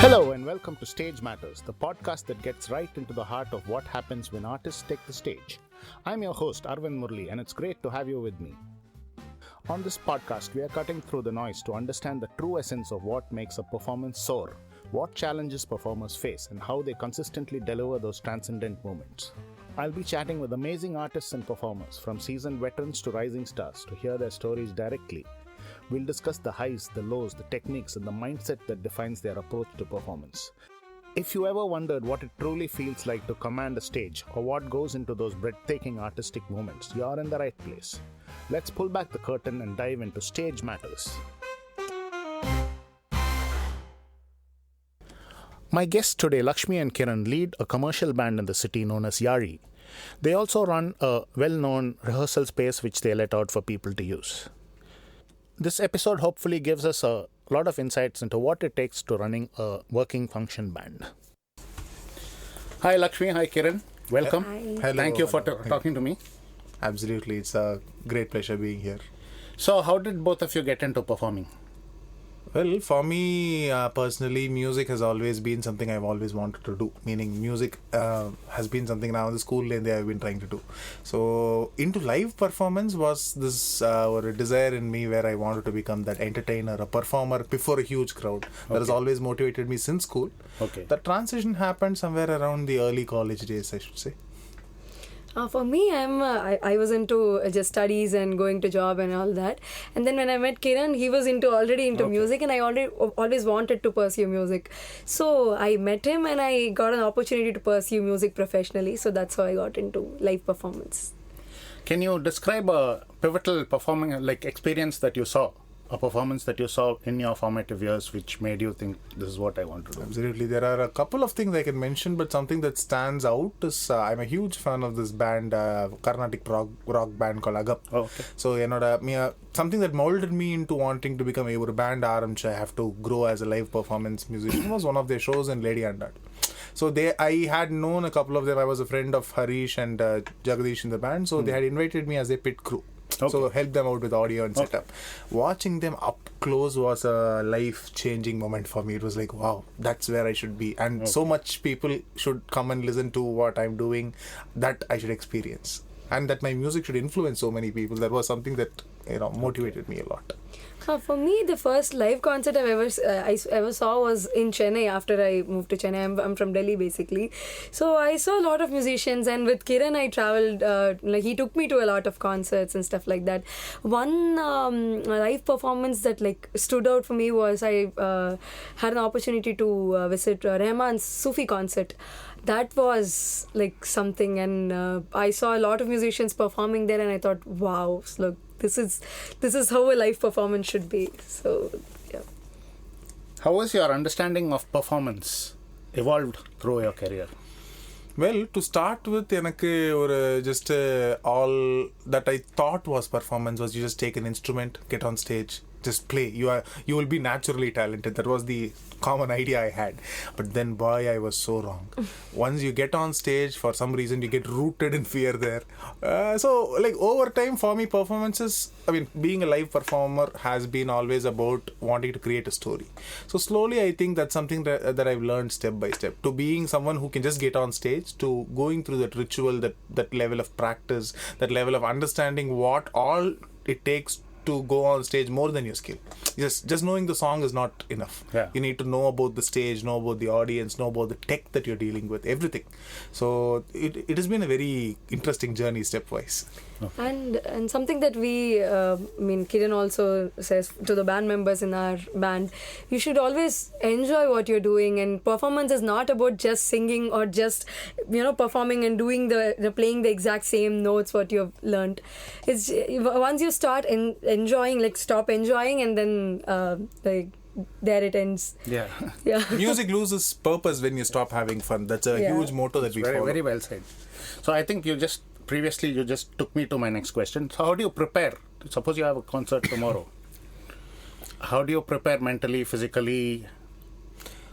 Hello and welcome to Stage Matters, the podcast that gets right into the heart of what happens when artists take the stage. I'm your host Arvind Murli and it's great to have you with me. On this podcast, we are cutting through the noise to understand the true essence of what makes a performance soar, what challenges performers face, and how they consistently deliver those transcendent moments. I'll be chatting with amazing artists and performers, from seasoned veterans to rising stars, to hear their stories directly. We'll discuss the highs, the lows, the techniques, and the mindset that defines their approach to performance. If you ever wondered what it truly feels like to command a stage, or what goes into those breathtaking artistic moments, you're in the right place. Let's pull back the curtain and dive into Stage Matters. My guests today, Lakshmi and Kiran, lead a commercial band in the city known as Yaazhi. They also run a well-known rehearsal space which they let out for people to use. This episode hopefully gives us a lot of insights into what it takes to running a working function band. Hi Lakshmi, hi Kiran, welcome. Hi. Hello. Thank you for talking to me. Absolutely, it's a great pleasure being here. So how did both of you get into performing? Well, for me personally, music has always been something I've always wanted to do. Meaning, music has been something now in the school lane that I've been trying to do. So, into live performance was this or a desire in me where I wanted to become that entertainer, a performer before a huge crowd. That has always motivated me since school. Okay. The transition happened somewhere around the early college days, I should say. For me, I was into just studies and going to job and all that. And then when I met Kiran, he was already into music, and I always wanted to pursue music. So I met him and I got an opportunity to pursue music professionally. So that's how I got into live performance. Can you describe a pivotal performing experience that you saw? A performance that you saw in your formative years which made you think this is what I want to do? Absolutely. There are a couple of things I can mention, but something that stands out is I'm a huge fan of this band, Carnatic rock band called Agap. Oh, okay. So, something that molded me into wanting to become a band I have to grow as a live performance musician was one of their shows in Lady Andad. So I had known a couple of them. I was a friend of Harish and Jagadish in the band. So they had invited me as a pit crew. Okay. So help them out with audio and setup. Watching them up close was a life-changing moment for me. It was like, wow, that's where I should be. And so much people should come and listen to what I'm doing, that I should experience. And that my music should influence so many people. That was something that motivated me a lot. For me, the first live concert I ever saw was in Chennai after I moved to Chennai. I'm from Delhi basically. So I saw a lot of musicians, and with Kiran I traveled, he took me to a lot of concerts and stuff like that. One live performance that stood out for me was I had an opportunity to visit Rahman's Sufi concert. That was something, and I saw a lot of musicians performing there, and I thought, wow, look, this is how a live performance should be. So, yeah. How was your understanding of performance evolved through your career? Well, to start with, just all that I thought was performance was you just take an instrument, get on stage, just play. You will be naturally talented. That was the common idea I had. But then, boy, I was so wrong. Once you get on stage, for some reason, you get rooted in fear there. Over time, for me, performances, being a live performer has been always about wanting to create a story. So slowly, I think that's something that I've learned step by step. To being someone who can just get on stage, to going through that ritual, that level of practice, that level of understanding what all it takes to go on stage more than your skill. Just knowing the song is not enough. Yeah. You need to know about the stage, know about the audience, know about the tech that you're dealing with, everything. So it has been a very interesting journey stepwise. And something that Kiran also says to the band members in our band, you should always enjoy what you're doing, and performance is not about just singing or just performing and doing playing the exact same notes what you've learned. It's once you start enjoying, stop enjoying, and then there it ends. Yeah. Music loses purpose when you stop having fun. That's a huge motto that we follow. Very well said. So I think you just took me to my next question. So how do you prepare? Suppose you have a concert tomorrow. How do you prepare mentally, physically?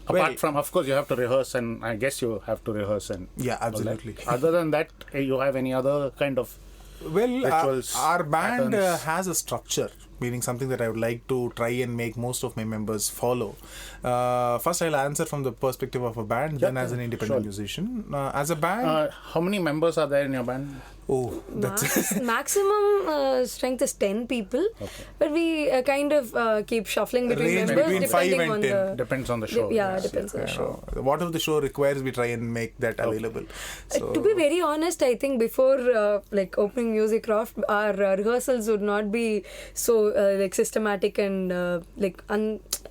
Apart from, of course, you have to rehearse, and I guess you have to rehearse. And yeah, absolutely. Other than that, you have any other kind of rituals, our band patterns? has a structure. meaning something that I would like to try and make most of my members follow. First, I'll answer from the perspective of a band, then as an independent musician. As a band... how many members are there in your band? Oh, that's... Maximum strength is 10 people. Okay. But we kind of keep shuffling between Range members between 5 depending and on 10. the... Depends on the show. Depends on the show. Whatever the show requires, we try and make that available. So, To be very honest, I think before opening Music Craft, our rehearsals would not be so systematic and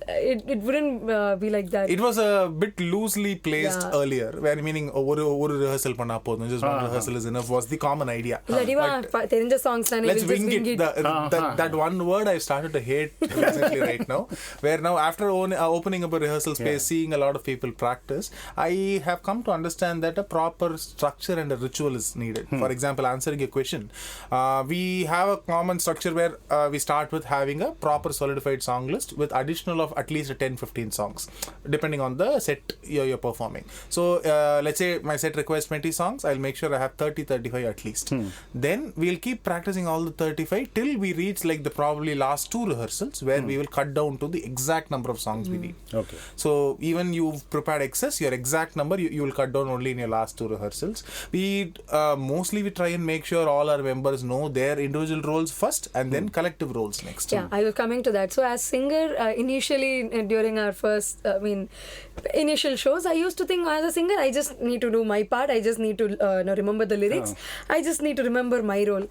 it wouldn't be like that. it was a bit loosely placed earlier, where meaning one rehearsal panna podum, just one rehearsal is enough, was the common idea. தெரிஞ்ச songs தானே, Let's we'll just wing it. That one word I started to hate recently right now, where now after opening up a rehearsal space, seeing a lot of people practice, I have come to understand that a proper structure and a ritual is needed. For example, answering your question, we have a common structure where we start with having a proper solidified song list with additional of at least 10-15 songs, depending on the set you're performing. So let's say my set requires 20 songs, I'll make sure I have 30-35 at least. Then we'll keep practicing all the 35 till we reach like the probably last 2 rehearsals, where we will cut down to the exact number of songs we need. Okay. So even you've prepared excess, your exact number you will cut down only in your last 2 rehearsals. We mostly we try and make sure all our members know their individual roles first and then collective roles next. Yeah, I was coming to that. So as singer, initially during our first, initial shows, I used to think as a singer, I just need to do my part. I just need to remember the lyrics. I just need to remember my role.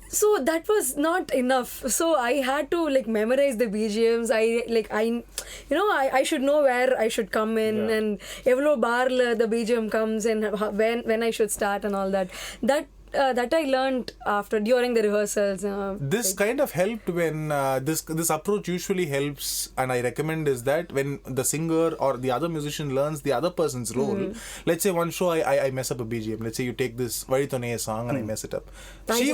So that was not enough. So I had to memorize the BGMs. I should know where I should come in and evlo bar the BGM comes and when I should start and all that. That I learned during the rehearsals. This kind of helped when this approach usually helps, and I recommend is that when the singer or the other musician learns the other person's role. Let's say one show I mess up a BGM. Let's say you take this Vadithone song and I mess it up. She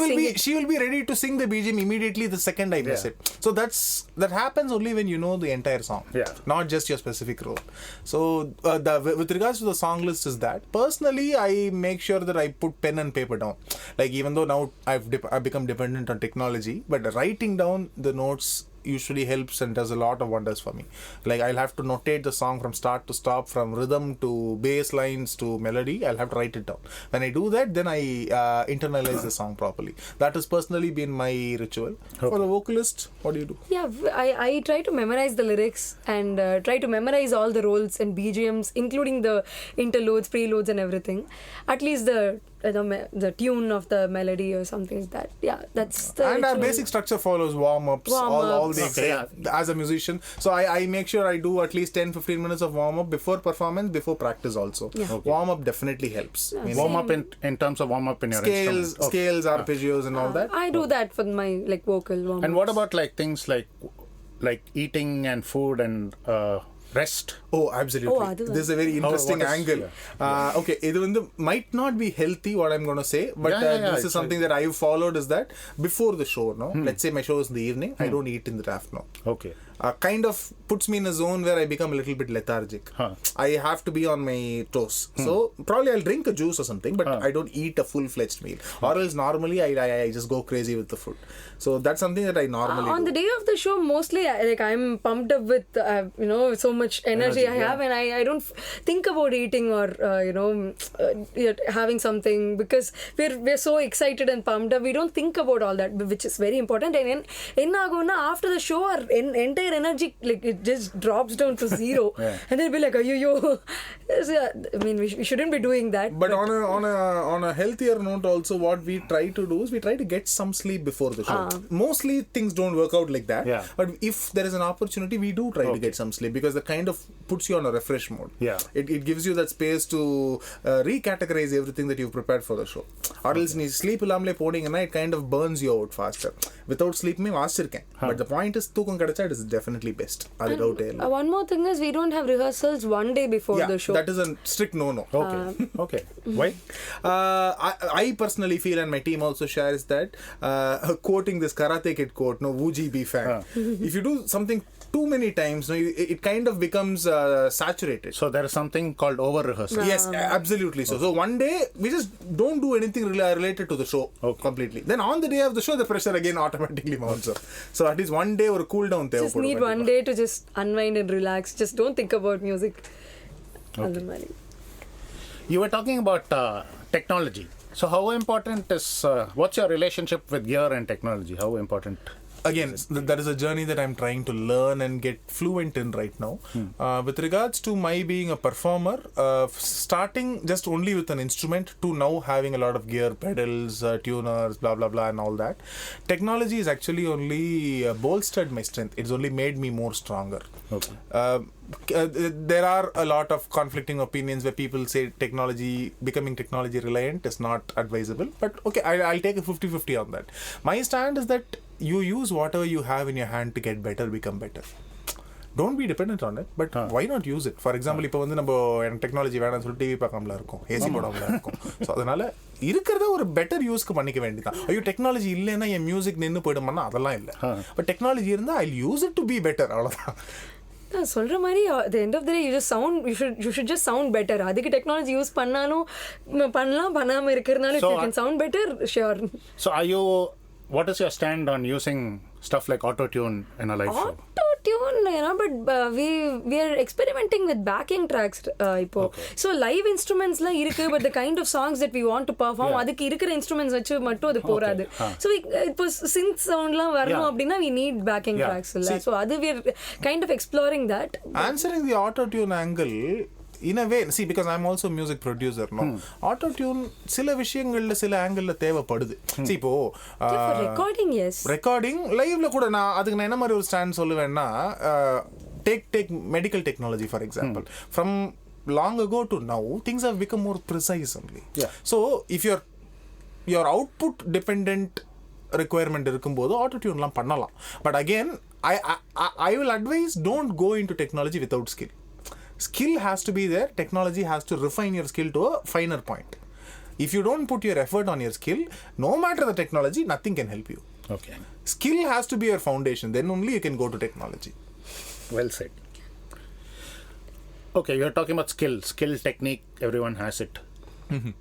will be ready to sing the BGM immediately the second I mess it. So that happens only when you know the entire song, not just your specific role. So with regards to the song list is that personally I make sure that I put pen and paper down. Like even though now I've become dependent on technology, but writing down the notes usually helps and does a lot of wonders for me. Like I'll have to notate the song from start to stop, from rhythm to bass lines to melody. I'll have to write it down. When I do that, then I internalize the song properly. That has personally been my ritual. Okay. For the vocalist, what do you do? Yeah, I try to memorize the lyrics and try to memorize all the roles and BGMs, including the interludes, preludes and everything. At least the tune of the melody or something like that. Yeah, that's the and ritual. our basic structure follows warm-ups. All the as a musician. So I make sure I do at least 10-15 minutes of warm-up before performance, before practice also. Yeah. Okay. Warm-up definitely helps. Yeah, Warm-up in terms of warm-up in your scales, instrument. Scales, arpeggios and all that. I do that for my vocal warm-ups. And what about things like eating and food and rest? Oh, absolutely. This is a very interesting angle. Okay, it might not be healthy what I'm going to say, but this is something that I've followed is that before the show, let's say my show is in the evening, I don't eat in the afternoon. Okay. Kind of puts me in a zone where I become a little bit lethargic. I have to be on my toes. So probably I'll drink a juice or something, but I don't eat a full-fledged meal. Or else normally I just go crazy with the food. So that's something that I normally on do. the day of the show, mostly I'm pumped up with so much energy I have, and I don't think about eating or having something, because we're so excited and pumped up. We don't think about all that, which is very important. And after the show, our entire energy it just drops down to zero. And they'll be like, yo. I mean, we shouldn't be doing that. But on a healthier note also, what we try to do is we try to get some sleep before the show. Mostly things don't work out like that. But if there is an opportunity, we do try to get some sleep, because that kind of puts you on a refresh mode. It gives you that space to recategorize everything that you've prepared for the show. Or else sleep illamle podinga, it kind of burns you out faster. Without sleep me vaasirukken. But the point is thookam kadacha, it is definitely best. One more thing is we don't have rehearsals one day before the show. That is a strict no-no. Okay. Why? I personally feel, and my team also shares that, quoting this Karate Kid quote, Wuji be fan. If you do something too many times, it kind of becomes saturated. So there is something called over rehearsal. Yes, absolutely. So one day we just don't do anything related to the show completely. Then on the day of the show, the pressure again automatically mounts up. So at least one day or a cool down. Just need one day to just unwind and relax. Just don't think about music. You were talking about technology. So how important is what's your relationship with gear and technology? How important? Again, that is a journey that I'm trying to learn and get fluent in right now. With regards to my being a performer, starting just only with an instrument to now having a lot of gear, pedals, tuners, blah blah blah and all that, technology is actually only bolstered my strength. It's only made me more stronger. Okay. There are a lot of conflicting opinions where people say becoming technology reliant is not advisable, but okay, I'll take a 50-50 on that. My stand is that you use whatever you have in your hand to get better, become better. Don't be dependent on it, but why not use it? For example, இப்போ வந்து நம்ம technology வேணாம்னு சொல்லி TV பார்க்காமல இருக்கும், AC போடாமல இருக்கும். So அதனால இருக்கிறத ஒரு பெட்டர் யூஸ்க்கு பண்ணிக்க வேண்டியதான். ஐயோ டெக்னாலஜி இல்லைன்னா என் மியூசிக் நின்று போயிடுமான்னா அதெல்லாம் இல்லை. பட் டெக்னாலஜி இருந்தால் I use it to be better, அவ்வளோதான். நான் சொல்ற மாதிரி at the end of the day you should just sound better. அதுக்கு டெக்னாலஜி யூஸ் பண்ணாலும் பண்ணலாம், பண்ணாம இருக்கிறதுனால you can sound better, sure. So what is your stand on using stuff like auto-tune in a live show? Auto-tune, but we are experimenting with backing tracks இப்போ. So live instruments la irukku, but the kind of songs that we want to perform, adukku irukra instruments vechu mattum adu poradu. So இப்போ synth sound la varanum appadina we need backing tracks illa. So adu we are kind of exploring that. Answering the auto-tune angle, in a way, see, because I'm also a music producer, no? Auto-tune சில விஷயங்கள்ல சில angle தேவைப்படுது. See, இப்போ recording, yes, recording liveல கூட நான் அதுக்கு நான் என்ன மாதிரி ஒரு ஸ்டாண்ட் சொல்லுவேன்னா, take medical technology for example. From long ago to now, things have become more precise only. So if your output dependent requirement இருக்கும்போது auto-tuneலாம் பண்ணலாம். But again, I will advise, don't go into technology without skill. Skill has to be there. Technology has to refine your skill to a finer point. If you don't put your effort on your skill, no matter the technology, nothing can help you. Okay. Skill has to be your foundation. Then only you can go to technology. Well said. Okay, you're talking about skill, technique, everyone has it.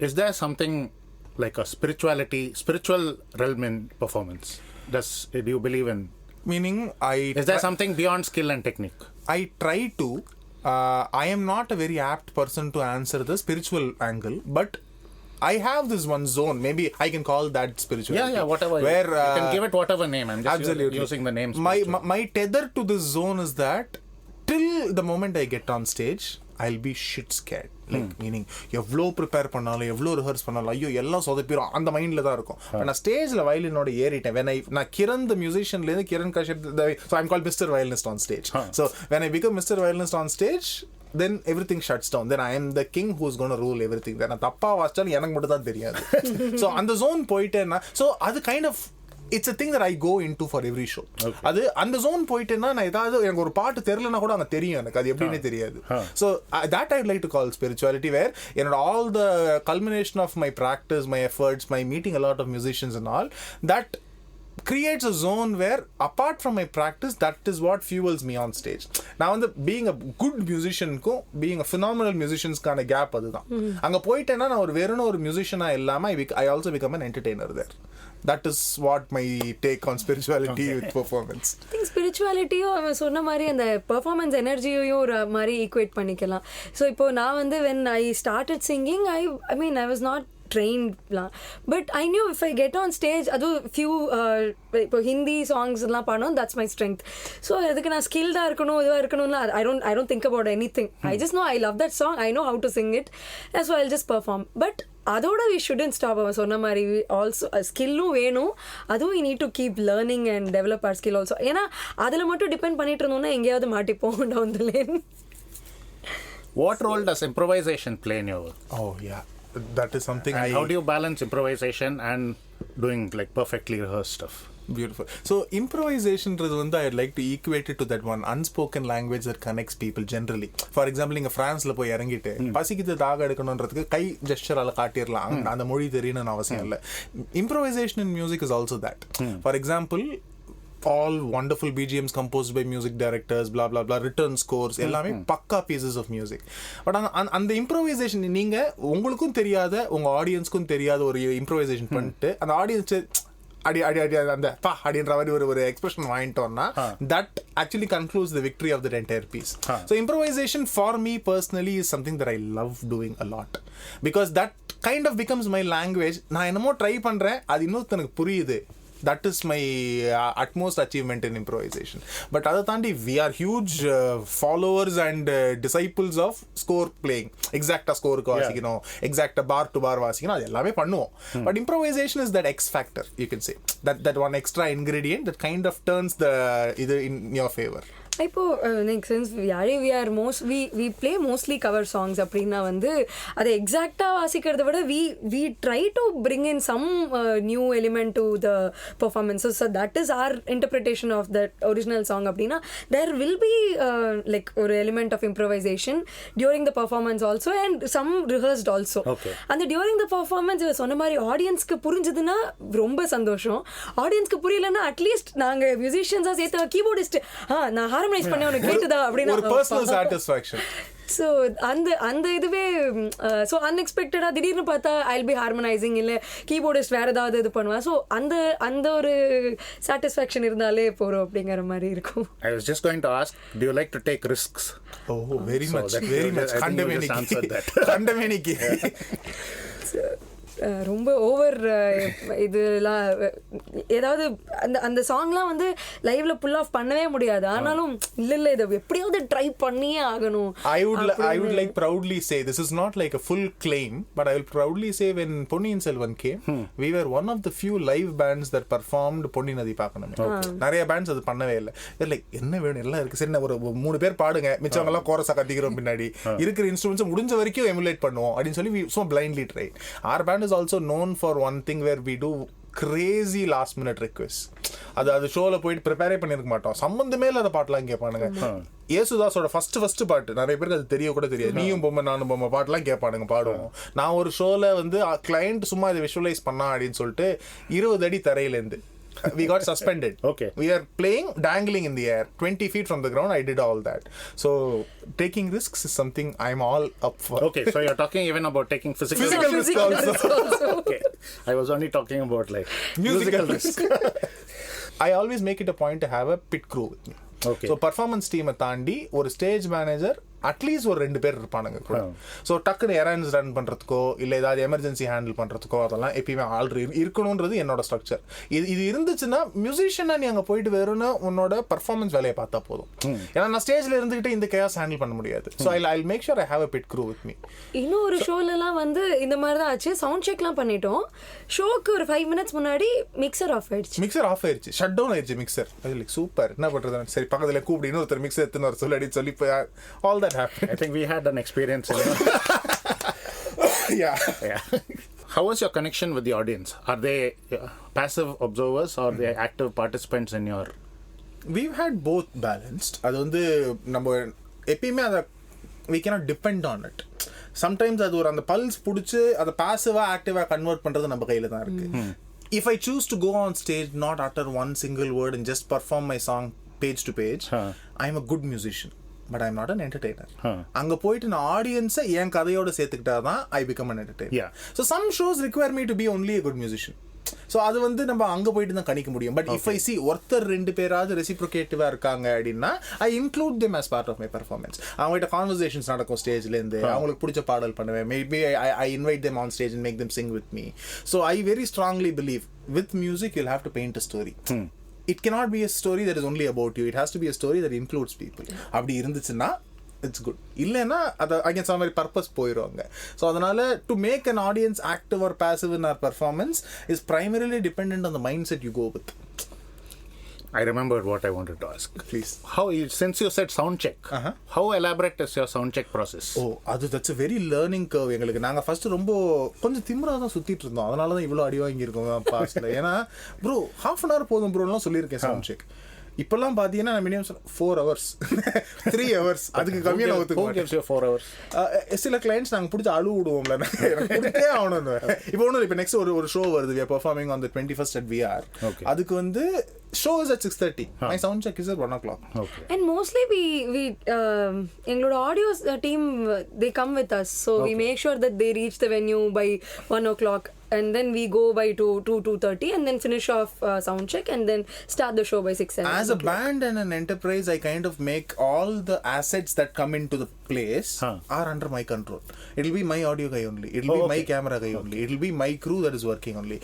Is there something like a spiritual realm in performance? Do you believe in? Meaning, is there something beyond skill and technique? I try to. I am not a very apt person to answer the spiritual angle, but I have this one zone. Maybe I can call that spirituality. Yeah, whatever. Where you can give it whatever name. I'm just absolutely using the name. My tether to this zone is that till the moment I get on stage, I'll be shit scared. Like meaning, எவ்வளோ prepare பண்ணாலும் எவ்வளோ rehearse பண்ணாலும் ஐயோ எல்லாம் சொதப்பிடும் அந்த மைண்டில் தான் இருக்கும். நான் ஸ்டேஜில் வயலினோட ஏறிட்டேன். நான் கிரண் த மியூசிஷியன்லேருந்து Kiran Kashyap, so I'm called Mr. Violinist on stage. So when I become Mr. Violinist on stage, then everything shuts down. Then I am the king who's going to rule everything. நான் தப்பா வாசிச்சாலும் எனக்கு மட்டும் தான் தெரியாது. So அந்த zone போயிட்டேன்னா, so அது kind of it's a thing that I go into for every show. அது அந்த zone போயிட்டேன்னா நான் ஏதாவது எனக்கு ஒரு பாட்டு தெரியலனா கூட அங்க தெரியும், எனக்கு அது எப்படினே தெரியாது. So that I'd like to call spirituality, where all the culmination of my practice, my efforts, my meeting a lot of musicians and all, that creates a zone where apart from my practice, that is what fuels me on stage. Now being a good musician kum being a phenomenal musician's kind of gap adudha. Anga poitena na ஒரு musician-ஆ இல்லாம I also become an entertainer there. That is what my take on spirituality with performance. I think spirituality அவன் சொன்ன மாதிரி அந்த performance energy-யோ ஒரு மாதிரி equate பண்ணிக்கலாம். So இப்போ நான் வந்து when I started singing, I mean I was not trained, but I knew if I get on stage, adu few இப்போ ஹிந்தி சாங்ஸ் எல்லாம் பாடணும், that's my strength. So அதுக்கு நான் skilled-ஆ இருக்கணும், இதுவா இருக்கணும்னா I don't think about anything. I just know I love that song, I know how to sing it, that's why I'll just perform. But அதோட we shouldn't stop. அவன் சொன்ன மாதிரி also ஸ்கில்லும் வேணும், அதுவும் we need to keep learning and develop our skill also. ஏன்னா அதில் மட்டும் depend பண்ணிட்டு இருந்தோம்னா எங்கேயாவது மாட்டிப்போம் down the lane. What role does improvisation play in your work? Oh yeah, that is something. And how do you balance improvisation and doing like perfectly rehearsed stuff? Beautiful. So improvisation is one that I'd like to equate it to that one unspoken language that connects people generally. For example, in France la போய் இறங்கிட்டு பசிக்குது தாக எடுக்கணும்ன்றதுக்கு கை ஜெஸ்டரால காட்டிரலாம், அந்த மொழி தெரியணும்னு அவசியம் இல்லை. Improvisation in music is also that. For example, all wonderful BGMs composed by music directors, blah blah blah, written scores, எல்லாமே பக்கா pieces of music. பட் அந்த improvisation நீங்க உங்களுக்கும் தெரியாத உங்க ஆடியன்ஸ்க்கும் தெரியாத ஒரு improvisation பண்ணிட்டு அந்த ஆடியன்ஸ் அடி அடி அடி அந்த பா அப்படின்ற மாதிரி ஒரு expression வாங்கிட்டோம்னா that actually concludes the victory of that entire piece. So improvisation for me personally is something that I love doing a lot because that kind of becomes my language. நான் என்னமோ ட்ரை பண்றேன், அது இன்னொருத்தனுக்கு புரியுது. That is my utmost achievement in improvisation. But other than that, we are huge followers and disciples of score playing. Exact score ku vasikino, exact bar to bar vasikino, adu ellame pannuvom. But improvisation is that X factor, you can say. That one extra ingredient that kind of turns the either in your favor. இப்போ since we are we play mostly cover songs அப்படின்னா வந்து அதை எக்ஸாக்டாக வாசிக்கிறத விட we try to bring in some new element to the performance. So that is our interpretation of that original song அப்படின்னா there will be like ஒரு element of improvisation during the performance also and some rehearsed also. அந்த during the performance சொன்ன மாதிரி ஆடியன்ஸ்க்கு புரிஞ்சதுன்னா ரொம்ப சந்தோஷம். ஆடியன்ஸ்க்கு புரியலன்னா அட்லீஸ்ட் நாங்கள் மியூசிஷியன்ஸாக சேர்த்து கீபோர்டிஸ்ட் நான் ஹார்மனைஸ் பண்ண உனக்கு கேட்டுதா அப்படின்னு ஒரு பர்சனல் சாட்டிஸ்ஃபேக்ஷன். ஸோ அந்த இதுவே ஸோ அன்எக்ஸ்பெக்டடாக திடீர்னு பார்த்தா ஐல் பி ஹார்மனைசிங் இல்லை கீபோர்டிஸ்ட் வேறு ஏதாவது இது பண்ணுவேன். ஸோ அந்த ஒரு சாட்டிஸ்ஃபேக்ஷன் இருந்தாலே போகிறோம் அப்படிங்கிற மாதிரி இருக்கும். I was just going to ask, do you like to take risks? Oh, very much. கண்டமேனிக்கு ரொம்ப ஓவர் இதெல்லாம் ஏதாவது அந்த சாங்லாம் வந்து லைவ்ல புல் ஆஃப் பண்ணவே முடியாது. ஆனாலும் இல்ல இதை எப்படியாவது ட்ரை பண்ணியே ஆகணும். I would like proudly say, this is not like a full claim, but I will proudly say when Ponniyin Selvan came, we were one of the few live bands that performed Ponni Nadi Paakaname. நிறைய pants அது பண்ணவே இல்லை. Like என்ன வேணும் எல்லாம் இருக்கு, சரி ஒரு 3 பேர் பாடுங்க, மிச்சவங்க எல்லாம் கோரஸா கத்திக்கிறோம், பின்னாடி இருக்கிற இன்ஸ்ட்ருமெண்ட்ஸ் முடிஞ்ச வரைக்கும் எமுலேட் பண்ணுவோம் அப்படின்னு சொல்லி so blindly tried. Our band is also known for one thing where we do crazy last minute requests. அது ஷோல போயிட்டு ப்ரிப்பேரே பண்ணிருக்க மாட்டோம், சம்பந்தமே இல்லாத பாட்டுலாம் கேட்பானுங்க. ஏசுதாஸோட ஃபர்ஸ்ட் பாட்டு நிறைய பேருக்கு அது தெரிய கூட தெரியாது, நீயும் பொம்மை நானும் பொம்மை பாட்டுலாம் கேட்பானுங்க, பாடுவோம். நான் ஒரு ஷோல வந்து கிளைண்ட் சும்மா இதை விஷுவலைஸ் பண்ணா அப்படின்னு சொல்லிட்டு 20 அடி தரையிலேருந்து we got suspended. Okay. We are playing dangling in the air 20 feet from the ground. I did all that. So taking risks is something I'm all up for. Okay, so you're talking even about taking physical risk also. Okay, I was only talking about like musical risk. I always make it a point to have a pit crew with me. Okay. So performance team தாண்டி ஒரு stage manager at least ஒரு 2 பேர் இருப்பானுங்க கூட. So டக்குனு எரன்ஸ் run பண்ணுறதுக்கோ இல்லை ஏதாவது எமர்ஜென்சி ஹேண்டில் பண்ணுறதுக்கோ அதெல்லாம் எப்பயுமே ஆல்ரெடி இருக்கணுன்றது என்னோட ஸ்ட்ரக்சர். இது இருந்துச்சுன்னா மியூசிஷியனாக நீ அங்கே போயிட்டு வேறும்னா உன்னோட பர்ஃபார்மன்ஸ் வேலையை பார்த்தா போதும். ஏன்னா நான் ஸ்டேஜில் இருந்துகிட்டு இந்த கேஸ் ஹேண்டில் பண்ண முடியாது. So I make sure I have a bit crew with me. இன்னும் ஒரு ஷோலலாம் வந்து இந்த மாதிரி தான் ஆச்சு. சவுண்ட் செக்லாம் பண்ணிட்டோம். ஷோக்கு ஒரு 5 minutes முன்னாடி மிக்சர் ஆஃப் ஆயிடுச்சு, ஷட் டவுன் ஆயிடுச்சு மிக்சர். அது லைக் சூப்பர், என்ன பண்ணுறது, சரி பக்கத்தில் கூப்பிட்டு இன்னொருத்தர் மிக்சர் எடுத்துன்னு வர சொல்லி all that happened. I think we had an experience in yeah. How was your connection with the audience? Are they passive observers or they active participants in your... We've had both balanced. அது வந்து நம்ம எப்பயுமே அதை we cannot depend on it. Sometimes அது ஒரு அந்த pulse பிடிச்சி அதை பாசிவாக ஆக்டிவாக கன்வெர்ட் பண்ணுறது நம்ம கையில் தான் இருக்கு. If I choose to go on stage, not utter one single word and just perform my song page to page, I'm a good musician. But I'm not an entertainer. அங்க போயிட்டு நான் ஆடியன்ஸை என் கதையோட சேர்த்துக்கிட்டாதான் I become an entertainer. Yeah. So some shows require me to be only a good musician. So அது வந்து நம்ம அங்கே போயிட்டு தான் கணிக்க முடியும். பட் இஃப் ஐ சி ஒருத்தர் 2 பேராவது ரெசிப்ரோகேட்டிவாக இருக்காங்க அப்படின்னா I include them as part of my performance. அவங்ககிட்ட கான்வர்சேஷன்ஸ் நடக்கும் ஸ்டேஜ்லேருந்து, அவங்களுக்கு பிடிச்ச பாடல் பண்ணுவேன். Maybe I invite them on stage and make them sing with me. So I very strongly believe with music you'll have to paint a story. It cannot be a story that is only about you. It has to be a story that includes people. அப்படி இருந்துச்சுன்னா it's good. இல்லைன்னா அதை against அந்த மாதிரி purpose போயிடுவாங்க. So அதனால to make an audience active or passive in our performance is primarily dependent on the mindset you go with. I remembered what I wanted to ask. Please. Since you said sound check, how elaborate is your sound check process? That's a very learning curve. எங்களுக்கு நாங்கள் first ரொம்ப கொஞ்சம் திமிராக தான் சுற்றிட்டு இருந்தோம். அதனால தான் இவ்வளோ அடி வாங்கியிருக்கோம் பாஸ்டில். ஏன்னா ப்ரோ half an hour போதும் ப்ரோலாம் சொல்லியிருக்கேன் சவுண்ட் செக். இப்பெல்லாம் பாத்தீங்கன்னா மினிமம் 4 hours 3 hours அதுக்கு கம்மியான சில கிளைண்ட்ஸ் நாங்க பிடிச்சி அழு விடுவோம்ல ஆகணும். இப்போ ஒன்றும் இப்போ நெக்ஸ்ட் ஒரு ஷோ வருது, we are performing on the 21st at VR. அதுக்கு வந்து show is at 6:30. My sound check is at 1 o'clock. And mostly we எங்களோட audio team they come with us, so we make sure that they reach the venue by 1 o'clock. And then we go by 2:30 and then finish off sound check and then start the show by 6. As a band and an enterprise, I kind of make all the assets that come into the place are under my control. It'll be my audio guy only. It'll be my camera guy only. It'll be my crew that is working only.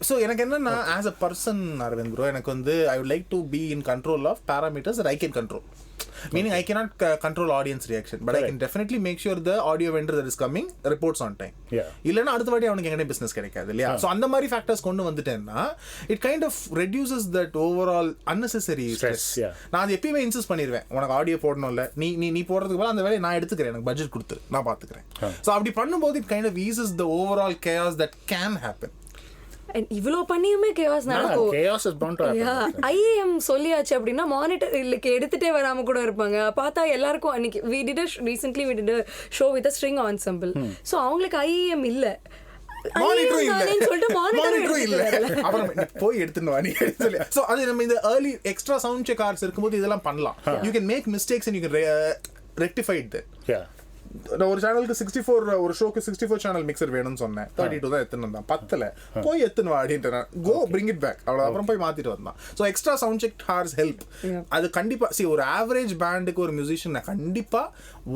So எனக்கு என்னன்னா as a person Arvind bro, எனக்கு வந்து I would like to be in control of parameters that I can control. Meaning I cannot control audience reaction, but I can definitely make sure the audio vendor that is coming reports on time. இல்லனா அடுத்த வாட்டி அவனுக்கு எங்கனே business கிடைக்காது இல்லையா? So அந்த மாதிரி factors கொண்டு வந்துட்டேன்னா it kind of reduces that overall unnecessary stress. நான் அது எப்பவுமே இன்சிஸ்ட் பண்ணிடுவேன், உனக்கு ஆடியோ போடணும்ல, நீ போடுறதுக்கு பதிலா அந்த வேலையை நான் எடுத்துக்கிறேன், எனக்கு பட்ஜெட் கொடுத்து நான் பார்த்துக்கிறேன். ஸோ அப்படி பண்ணும்போது it kind of eases the overall chaos that can happen. இவ்வளோ பண்ணியுமே chaos நடக்கும். chaos is bound to happen. IAM சொல்லியாச்சு அப்படின்னா மானிட்டர் இல்லைக்கு எடுத்துட்டே வராம கூட இருப்பாங்க. பார்த்தா எல்லாருக்கும் அன்னைக்கு recently we did a show with a string ensemble. So அவங்களுக்கு IAM இல்ல, போய் எடுத்துன்னு. So அது நம்ம இந்த early extra sound check hours இருக்கும்போது இதெல்லாம் பண்ணலாம். You can make mistakes and you can rectify it then. ஒரு சேனலுக்கு 64 ஒரு ஷோக்கு 64 சேனல் மிக்சர் வேணும்னு சொன்னேன், 32 தான் எடுத்துன்னு வந்தான், 10ல போய் எடுத்துன்னு அப்படின்ட்டு கோ பிரிங் இட் பேக் அவ்வளோ, அப்புறம் போய் மாத்திட்டு வந்தான். So extra sound check has help. அது கண்டிப்பா ஒரு ஆவரேஜ் பேண்டுக்கு ஒரு மியூசிஷியன் கண்டிப்பா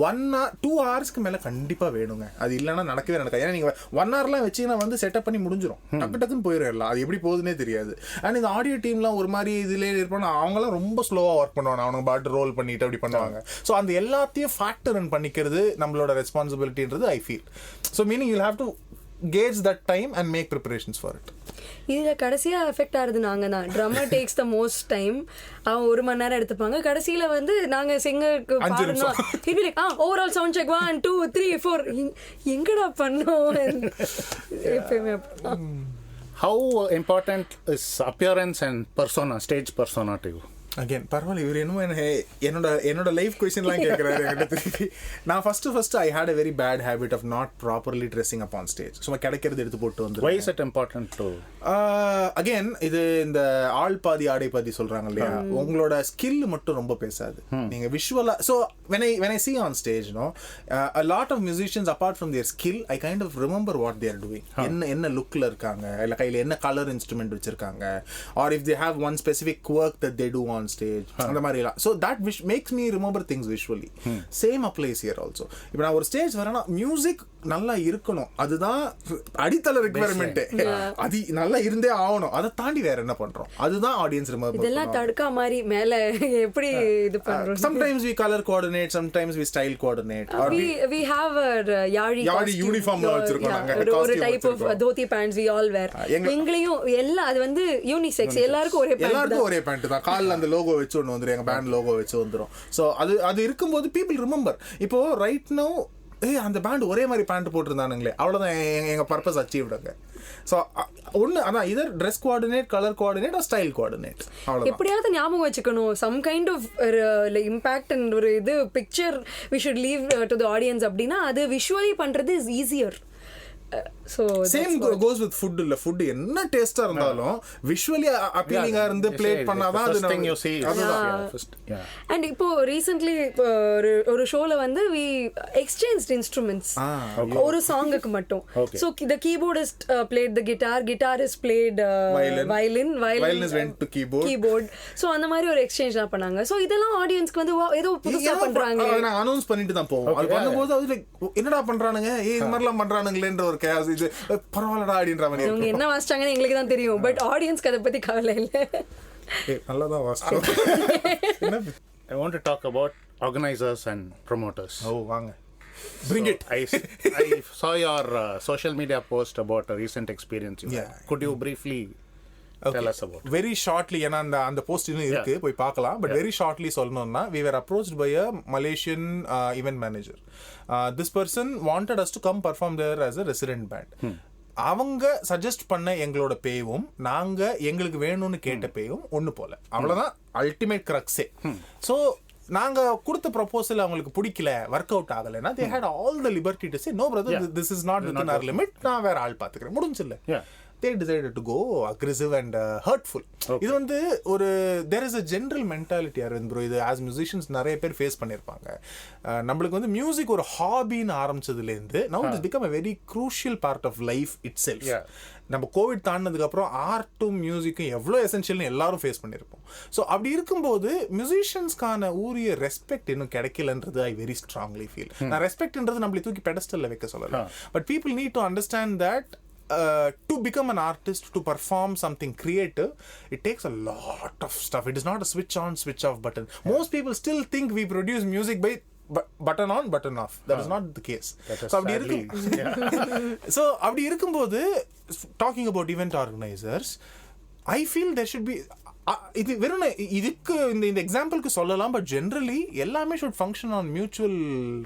1 hour 2 hours மேல கண்டிப்பா வேணுங்க. அது இல்லைன்னா நடக்கவே நடக்காது. ஏன்னா நீங்க 1 hourலாம் வச்சீங்கன்னா வந்து செட்டப் பண்ணி முடிஞ்சிடும், டக்கு டக்குன்னு போயிடும், அது எப்படி போகுதுன்னே தெரியாது. அண்ட் இந்த ஆடியோ டீம்லாம் ஒரு மாதிரி இதுலேயே இருப்பாங்க, அவங்களாம் ரொம்ப ஸ்லோவா ஒர்க் பண்ணுவாங்க, அவங்க பாட்டு ரோல் பண்ணிட்டு அப்படி பண்ணுவாங்க. ஸோ அந்த எல்லாத்தையும் ஃபேக்டர் பண்ணிக்கிறது நம்மளோட ரெஸ்பான்சிபிலிட்டின்றது I feel. So meaning you'll have to gauge that time and make preparations for it. இதுல கடைசியா எஃபெக்ட் ஆகுது நாங்க தான். Drummer takes the most time. அவன் 1 மணி நேரம் எடுத்துப்பாங்க. கடைசியில வந்து நாங்க சிங்கருக்கு பாடணும், இது லைக் ஓவரால் சவுண்ட் செக் 1 2 3 4 எங்கடா பண்ணோம் எப்பவுமே. How important is appearance and persona, stage persona to you? Again பரவாயில்ல, இவர் என்னமோ என்னோட லைஃப் கொஸ்டின்லாம் கேட்குறாரு என்கிட்ட திருப்பி. நான் first I had a very bad habit of not properly dressing up on stage. சும்மா கிடைக்கிறது எடுத்து போட்டு வந்து. Why is it important to? Again இது இந்த ஆள் பாதி ஆடை பாதி சொல்றாங்க இல்லையா, உங்களோட ஸ்கில் மட்டும் ரொம்ப பேசாது. நீங்க விஷுவலா so when I see on stage, a lot of musicians apart from their skill, I kind of remember what they are doing. என்ன லுக்ல இருக்காங்க, இல்ல கையில என்ன கலர் இன்ஸ்ட்ருமெண்ட் வச்சிருக்காங்க, or if they have one specific quirk that they do on stage, அந்த மாதிரிலாம். So that makes me remember things visually. Same applies here also. இப்போ நான் ஒரு ஸ்டேஜ் வரேன்னா மியூசிக் நல்லா இருக்கணும், அதுதான் அடித்தள ரெக்வயர்மெண்ட். அது நல்லா இருந்தே ஆகணும், அதை தாண்டி வேற என்ன பண்றோம், அதுதான் ஆடியன்ஸ் ரிமெம்பர். இதெல்லாம் தடுக்கா மாதிரி மேல எப்படி இது பண்றோம். Sometimes we color coordinate, sometimes we style coordinate, or we have a Yaazhi uniform வச்சிருக்கோம் நாங்க. ஒரு type of dhoti pants we all wear. எங்களையும் எல்லாம் அது வந்து யூனிசெக்ஸ், எல்லாருக்கும் ஒரே பேண்ட் தான். கால்ல அந்த லோகோ வச்சு ஒன்று வந்துடும், எங்கள் பேண்ட் லோகோ வச்சு வந்துடும். ஸோ அது இருக்கும்போது பீப்புள் ரிமெம்பர். இப்போ ரைட் நோ அந்த பேண்ட் ஒரே மாதிரி பேண்ட் போட்டிருந்தானுங்களே, அவ்வளோதான் எங்கள் பர்பஸ் அச்சீவ்டுங்க. ஸோ ஒன்று அதான், either dress coordinate, colour coordinate, style coordinate, அவ்வளோ. எப்படியாவது ஞாபகம் வச்சுக்கணும், some kind of impact and ஒரு இது picture we should leave to the audience அப்படின்னா அது விஷுவலி பண்ணுறது is easier. So same goes with food. இல்ல ஃபுட் என்ன டேஸ்டா இருந்தாலும் விஷுவலி அப்பீலிங்கா இருந்து பிளேட் பண்ணாதான் அது thing you see. And இப்போ ரீசன்ட்லி ஒரு ஷோல வந்து we exchanged instruments ஒரு சாங்குக்கு மட்டும். So the keyboardist played the guitarist played violinist went to keyboard. So அந்த மாதிரி ஒரு எக்ஸ்சேஞ்ச் தான் பண்ணாங்க. So இதெல்லாம் ஆடியன்ஸ்க்கு வந்து ஏதோ புதுசா பண்றாங்க, நான் அனௌன்ஸ் பண்ணிட்டு தான் போவோம். அது பண்ணும்போது அது என்னடா பண்றானுங்க, இது மாதிரிலாம் பண்றானுங்களேன்ற ஒரு கேஸ், இது பரவாயில்லடா அப்படின்ற மாதிரி. அவங்க என்ன வாசிச்சாங்கன்னு எங்களுக்கு தான் தெரியும், பட் ஆடியன்ஸ்க்கு அதை பத்தி கவலை இல்லை. நல்லா தான் வாசிச்சோம். I want to talk about organizers and promoters. வாங்க, bring it. I saw your social media post about a recent experience you had. Could you briefly tell us about it? Very shortly, ஏன்னா அந்த post இன்னும் இருக்கு, போய் பார்க்கலாம். But very shortly சொல்லணும்னா, we were approached by a Malaysian event manager. This person wanted us to come perform there as a resident band. அவங்க suggest பண்ண எங்களோட பேவும் நாங்க எங்களுக்கு வேணும்னு கேட்ட பேவும் ஒண்ணு போல. அவ்வளவுதான் அல்டிமேட் கிரக்ஸே. ஸோ நாங்க கொடுத்த ப்ரொபோசல் அவங்களுக்கு பிடிக்கல, ஒர்க் அவுட் ஆகலைன்னா they had all the liberty to say no brother, this is not within our limit, நான் வேற ஆள் பாத்துக்கிறேன், முடிஞ்சில்ல. They decided to go aggressive and hurtful. இது வந்து ஒரு there is a general mentality Arvind bro. இது as musicians நிறைய பேர் ஃபேஸ் பண்ணிருப்பாங்க. நம்மளுக்கு வந்து மியூசிக் ஒரு ஹாபின்னு ஆரம்பிச்சதுல இருந்து now it has become a very crucial part of life itself. நம்ம கோவிட் தாண்டினதுக்கு அப்புறம் ஆர்ட்டும் மியூசிக்கும் எவ்வளோ எசென்ஷியல்னு எல்லாரும் ஃபேஸ் பண்ணியிருப்போம். ஸோ அப்படி இருக்கும்போது மியூசிஷியன்ஸ்க்கான ஊரிய ரெஸ்பெக்ட் இன்னும் கிடைக்கலன்றது ஐ வெரி ஸ்ட்ராங்லி ஃபீல். நான் ரெஸ்பெக்ட்ன்றது நம்மளை தூக்கி பெடஸ்டல்ல வைக்க சொல்லலை. But people need to understand that to become an artist, to perform something creative, it takes a lot of stuff. It is not a switch on, switch off button. Most people still think we produce music by button on, button off. That is not the case. So அப்படி இருக்கும்போது talking about event organizers, I feel there should be இது வெறும் இதுக்கு இந்த எக்ஸாம்பிளுக்கு சொல்லலாம். But generally எல்லாமே should function on mutual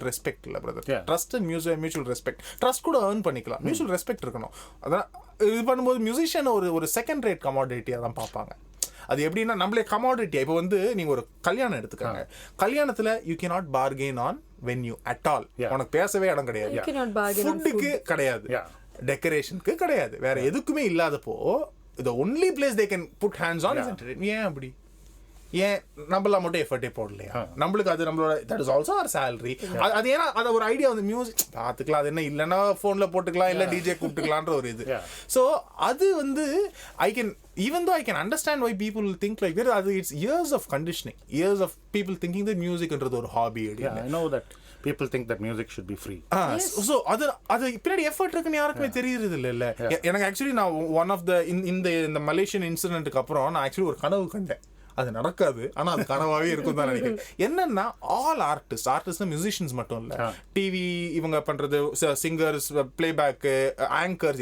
respect இல்லை brother. Trust and mutual respect. Trust கூட ஏர்ன் பண்ணிக்கலாம், மியூச்சுவல் ரெஸ்பெக்ட் இருக்கணும். அதான் இது பண்ணும்போது மியூசிஷியன் ஒரு செகண்ட் ரேட் கமாடிட்டியாக தான் பார்ப்பாங்க. அது எப்படின்னா நம்மளே கமாடிட்டியா. இப்போ வந்து நீங்கள் ஒரு கல்யாணம் எடுத்துக்காங்க. கல்யாணத்தில் you can not bargain on venue at all. உனக்கு பேசவே இடம் கிடையாது, ஃபுட்டுக்கு கிடையாது, டெக்கரேஷனுக்கு கிடையாது, வேற எதுக்குமே இல்லாதப்போ the only place they can put hands on is entertainment. ஏன் அப்படி? ஏன் நம்மளாம் மட்டும் எஃபர்ட்டே போடலையா? நம்மளுக்கு அது நம்மளோட that is also our salary. அது ஏன்னா அது ஒரு ஐடியா வந்து மியூசிக் பார்த்துக்கலாம், அது என்ன இல்லைன்னா ஃபோனில் போட்டுக்கலாம், இல்லை டிஜே கூப்பிட்டுக்கலான்ற ஒரு இது. ஸோ அது வந்து even though I can understand why people think like that, it's years of conditioning, years of people thinking that music என்றது ஒரு hobby. I know that people think that music should be free. So அது பின்னாடி effort இருக்குன்னு யாருக்குமே தெரியுறது இல்ல. எனக்கு actually நான் one of the இந்த மலேசியன் இன்சிடென்ட்டுக்கு அப்புறம் நான் ஆக்சுவலி ஒரு கனவு கண்டேன். அது நடக்காது, ஆனா அது கனவாவே இருக்கும் தான் நினைக்கிறேன். என்னன்னா ஆல் ஆர்டிஸ்ட் மியூசிஷியன்ஸ் மட்டும் இல்ல, டிவி இவங்க பண்றது, singers, playback, anchors,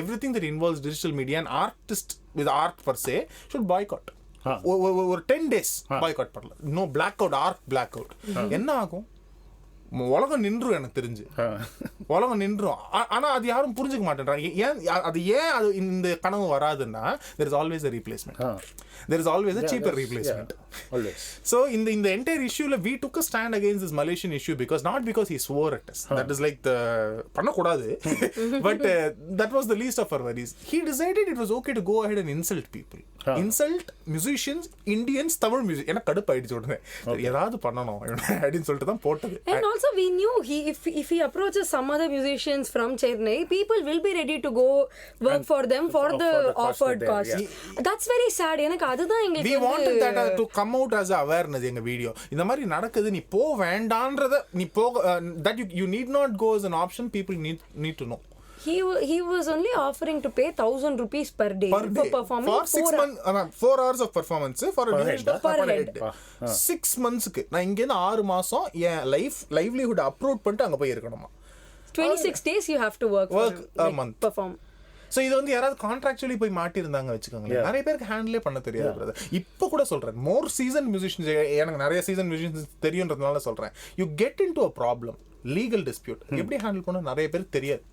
everything that involves digital media and artist with art per se should boycott. ஒரு 10 days பாய்காட் பண்ணலாம். No black out, art black out. என்ன ஆகும்? உலகம் நின்றும், எனக்கு தெரிஞ்சு உலகம் நின்றும். ஆனா அது யாரும் புரிஞ்சுக்க மாட்டேன்றாங்க. ஏன் அது இந்த கனவு வராதுன்னா there is always a replacement. There is always a cheaper replacement. So in the entire issue we took a stand against this Malaysian issue not because he swore at us. That is like the பண்ணக்கூடாது. But that was the least of our worries. He decided it was okay to go ahead and insult people. Insult musicians, Indians, Tamil music. எனக்கு கடுப்பாயிடுச்சு உடனே. ஏதாவது பண்ணணும் அப்படின்னு சொல்லிட்டு தான் போட்டது. And also we knew if he approaches some other musicians from Chennai, people will be ready to go work for them for the offered cost. That's very sad. எனக்கு அதுதான் எங்களுக்கு we wanted that to come out as awareness. எங்க video இந்த மாதிரி நடக்குது, நீ போ வேண்டாம்ன்றத, நீ போக that you need not go as an option. People need to know. He was only offering to pay 1,000 rupees per day for performing for 6 months, 4 hours of performance for a per head. 6 monthsக்கு நான் இங்க இருந்து 6 மாசம் என் livelihood upload பண்ணிட்டு அங்க போய் இருக்கணுமா? 26 days you have to work a month, perform. So இது வந்து யாராவது கான்ட்ராக்சுவலி போய் மாட்டிருந்தாங்க வச்சுக்கோங்களேன், நிறைய பேருக்கு ஹேண்டிலே பண்ண தெரியாது. இப்போ கூட சொல்றேன், மோர் சீசன் மியூசிஷியன்ஸ், எனக்கு நிறைய சீசன் மியூசிஷியன்ஸ் தெரியுன்றதுனால சொல்றேன், you get in to a problem, legal dispute எப்படி ஹேண்டில் பண்ண நிறைய பேருக்கு தெரியாது.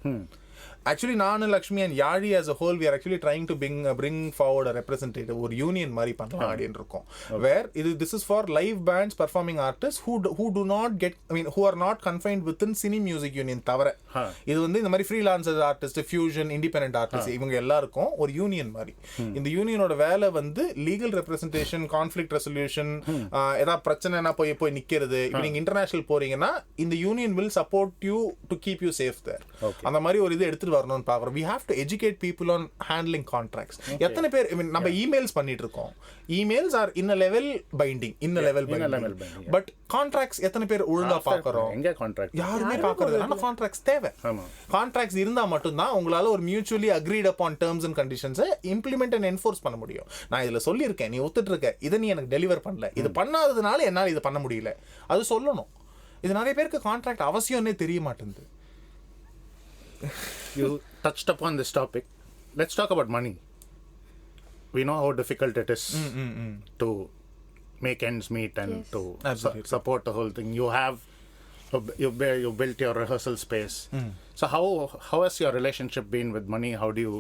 Actually, நான் Lakshmi and Yaazhi as a whole, we are actually trying to bring forward a representative, ஒரு யூனியன் மாதிரி பண்ணலாம் அப்படின்னு இருக்கோம். Where this is for live bands, performing artists who do not get, who are not confined within cine music union தவிர. இது வந்து இந்த மாதிரி freelancers artist, fusion, independent artists, இவங்க எல்லாருக்கும் ஒரு யூனியன் மாதிரி. இந்த யூனியனோட வேலை வந்து லீகல் ரெப்ரசன்டேஷன், கான்ஃபிளிக்ட் ரெசல்யூஷன், ஏதாவது பிரச்சனைனா போய் நிக்கிறது. இப்போ நீங்க இன்டர்நேஷனல் போறீங்கன்னா இந்த union will support you to keep you safe there. அந்த மாதிரி ஒரு இது எடுத்து வரணும்னு பாக்குறோம். We have to educate people on handling contracts. எத்தனை பேர் நம்ம ஈமெயில்ஸ் பண்ணிட்டு இருக்கோம். emails are in a level binding, but contracts எத்தனை பேர் ஒழுங்கா பாக்குறோம்? எங்க கான்ட்ராக்ட் யாருமே பாக்குறது. ஆனா கான்ட்ராக்ட்ஸ் தேவை. கான்ட்ராக்ட்ஸ் இருந்தா மட்டும்தான் உங்களால ஒரு mutually agreed upon terms and கண்டிஷன்ஸை இம்ப்ளிமெண்ட் அண்ட் என்ஃபோர்ஸ் பண்ண முடியும். நான் இதுல சொல்லியிருக்கேன், நீ ஒத்துட்டு இருக்க, இதை நீ எனக்கு டெலிவர் பண்ணல, இது பண்ணாததுனால என்னால் இது பண்ண முடியல, அது சொல்லணும். இது நிறைய பேருக்கு கான்ட்ராக்ட் அவசியம்னே தெரிய மாட்டேங்குது. You touched upon this topic. Let's talk about money. We know how difficult it is to make ends meet and to support the whole thing. You have You built your rehearsal space. So how has your relationship been with money? How do you...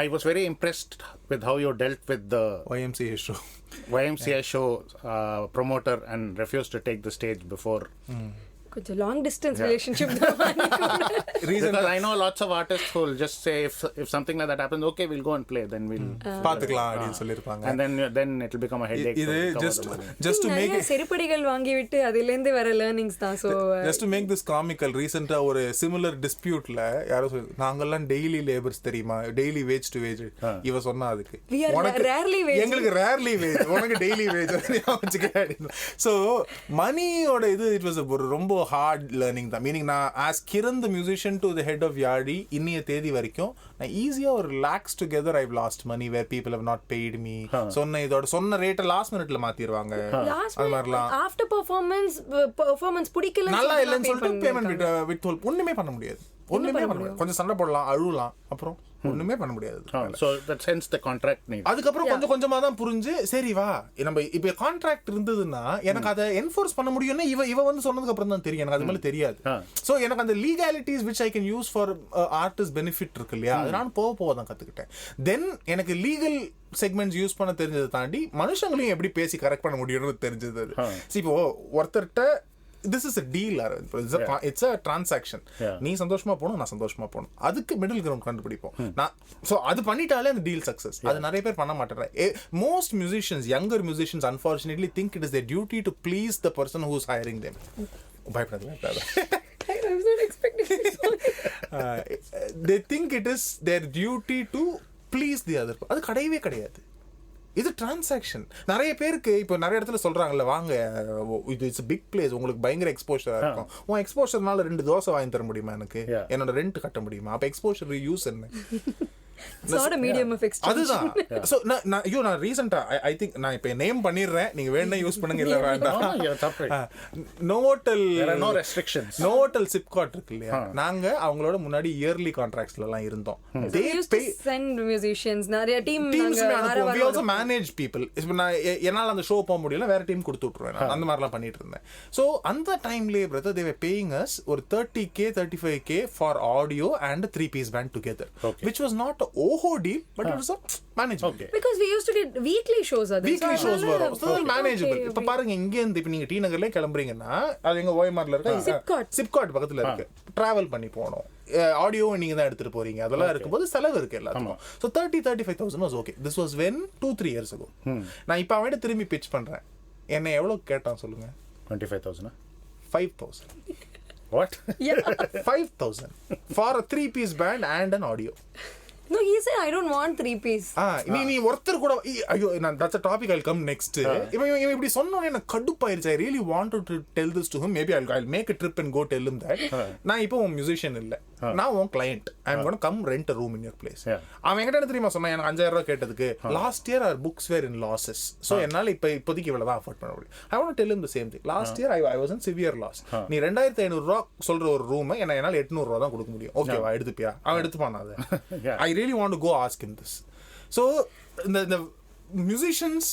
I was very impressed with how you dealt with the YMCA show promoter and refused to take the stage before. கொஞ்சம் long distance relationship தான். Because I know lots of artists who will just say if something like that happens, okay, we'll go and play, then we'll பாத்துக்கலாம் அப்படினு சொல்லிருப்பாங்க. And then it will become a headache. இது just to make it செருப்படிகள் வாங்கி விட்டு அதில இருந்து வர learnings தான். So just to make this comical, recent ஒரு similar disputeல யாரோ நாங்கெல்லாம் டெய்லி லேபர்ஸ் தெரியுமா, டெய்லி வேஜ் டு வேஜ் இவ சொன்னா அதுக்கு rarely wage, எங்களுக்கு rarely wage, உனக்கு டெய்லி வேஜ் வச்சுக்க. So மணியோட இது it was a ரொம்ப hard learning தான். மீனிங் நான் as Kiran the musician to the head of Yaazhi இன்னிய தேதி வரைக்கும் நான் ஈஸியா ஒரு relax together I've lost money where people have not paid me. சொன்ன ரேட்டை லாஸ்ட் மினிட்ல மாத்திடுவாங்க. அது மாதிரிலாம் ஆஃப்டர் பெர்ஃபார்மன்ஸ் பிடிக்கல நல்லா இல்லைன்னு சொல்லிட்டு பேமெண்ட் வித்ஹோல்ட் ஒண்ணுமே பண்ண முடியாது. கொஞ்சம் சண்டை போடலாம், அழுவலாம், அப்புறம் ஒண்ணுமே பண்ண முடியாது. So that hence the contract need. அதுக்கப்புறம் கொஞ்சம் கொஞ்சமா தான் புரிஞ்சு சரி வா நம்ம இப்ப கான்ட்ராக்ட் இருந்ததுன்னா எனக்கு அதை என்ஃபோர்ஸ் பண்ண முடியும்னா இவ வந்து சொன்னதுக்கு அப்புறம் தான் தெரியும். எனக்கு அது மேல தெரியாது. சோ எனக்கு அந்த legalities which I can use for artist benefit இருக்கு இல்லையா, அது நான் போக தான் கத்துக்கிட்டேன். தென் எனக்கு லீகல் செக்மெண்ட்ஸ் யூஸ் பண்ண தெரிஞ்சதை தாண்டி மனுஷங்களையும் எப்படி பேசி கரெக்ட் பண்ண முடியும்னு தெரிஞ்சது. இப்போ ஒருத்தர்கிட்ட this is a deal, it's a transaction. நீ சந்தோஷமா போணும், நான் சந்தோஷமா போணும், அதுக்கு மிடில் கிரவுண்ட் கண்டுபிடிப்போம். சோ அது பண்ணிட்டாலே அந்த டீல் சக்சஸ். அது நிறைய பேர் பண்ண மாட்டாங்க. Most musicians, younger musicians unfortunately think it is their duty to please the person who is hiring them. பயப்படாத. I was not expecting this. They think it is their duty to please the other. அது கிடையவே கிடையாது. இது transaction. நிறைய பேருக்கு இப்போ நிறைய இடத்துல சொல்றாங்கல்ல, வாங்க இது இட்ஸ் பிக் பிளேஸ், உங்களுக்கு பயங்கர எக்ஸ்போஷரா இருக்கும். உன் எக்ஸ்போஷர்னால 2 தோசை வாங்கி தர முடியுமா, எனக்கு என்னோட ரெண்ட் கட்ட முடியுமா, அப்ப எக்ஸ்போஷர் யூஸ் என்ன? It's not a medium of exchange. அதுதான். சோ நான் ரீசன்ட்டா I think நான் இப்ப நேம் பண்ணிடுறேன், நீங்க வேணா யூஸ் பண்ணுங்க, இல்ல வேண்டாம். நோட்டல் no restrictions. நோட்டல் சிப்காட் இருக்கு இல்லையா, நாங்க அவங்களோட முன்னாடி இயர்லி கான்ட்ராக்ட்ஸ்ல எல்லாம் இருந்தோம். They used to send musicians, நிறைய teams we also manage people. இப்போ நான் என்னால அந்த ஷோ போக முடியல, வேற டீம் கொடுத்து விட்டுருவேன், அந்த மாதிரிலாம் பண்ணிட்டு இருந்தேன். சோ அந்த டைம்லயே brother they were paying us ஒரு 30k 35k for audio and 3-piece band together, which was not ஓஹோ deal, but it was a manageable. Because we used to get weekly shows. Weekly shows வரும். So manageable. இப்ப பாருங்க, இங்க இருந்து இப்ப நீங்க D நகர்ல கிளம்புறீங்கன்னா அது எங்க ஓய்மார்ல இருக்கு, சிப்காட் பக்கத்துல இருக்கு, டிராவல் பண்ணி போகணும், ஆடியோ நீங்க தான் எடுத்துட்டு போறீங்க, அதெல்லாம் இருக்கும்போது செலவு இருக்கு எல்லாத்துக்கும். So 30,000-35,000 was okay. This was when 2-3 years ago. நான் இப்ப அவன்கிட்ட திரும்பி பிட்ச் பண்றேன். என்ன எவ்வளவு கேட்டான் சொல்லுங்க? 25,000. 5,000. What? Yeah. 5,000 for a 3-piece band and an audio. No, he said I don't want 3-piece. நீ ஒருத்தர் கூட ஐயோ, that's a topic I'll come next. இவன் இப்படி சொன்னோனே எனக்கு கடுப்பாயிருச்சு. I really wanted to tell this to him. Maybe I'll make a trip and go tell him that. நான் இப்போ உன் மியூசிஷியன் இல்ல, நான் உன் client. I'm going to come rent a room in your place. அவன் என்கிட்ட தெரியுமா சொன்னா, எனக்கு 5,000 ரூபாய் கேட்டதுக்கு last year our books were in losses. So என்னால இப்போதைக்கு இவ்வளவு தான் அஃபோர்ட் பண்ண முடியும். I want to tell him the same thing. Last year I was in severe loss. நீ 2,500 ரூபாய் சொல்ற ஒரு ரூம் என்னால 800 ரூபாய் தான் கொடுக்க முடியும். ஓகேவா, எடுத்துப்பியா? அவன் எடுத்துப்பானா? அதை I really want to go ask him this. So the musicians,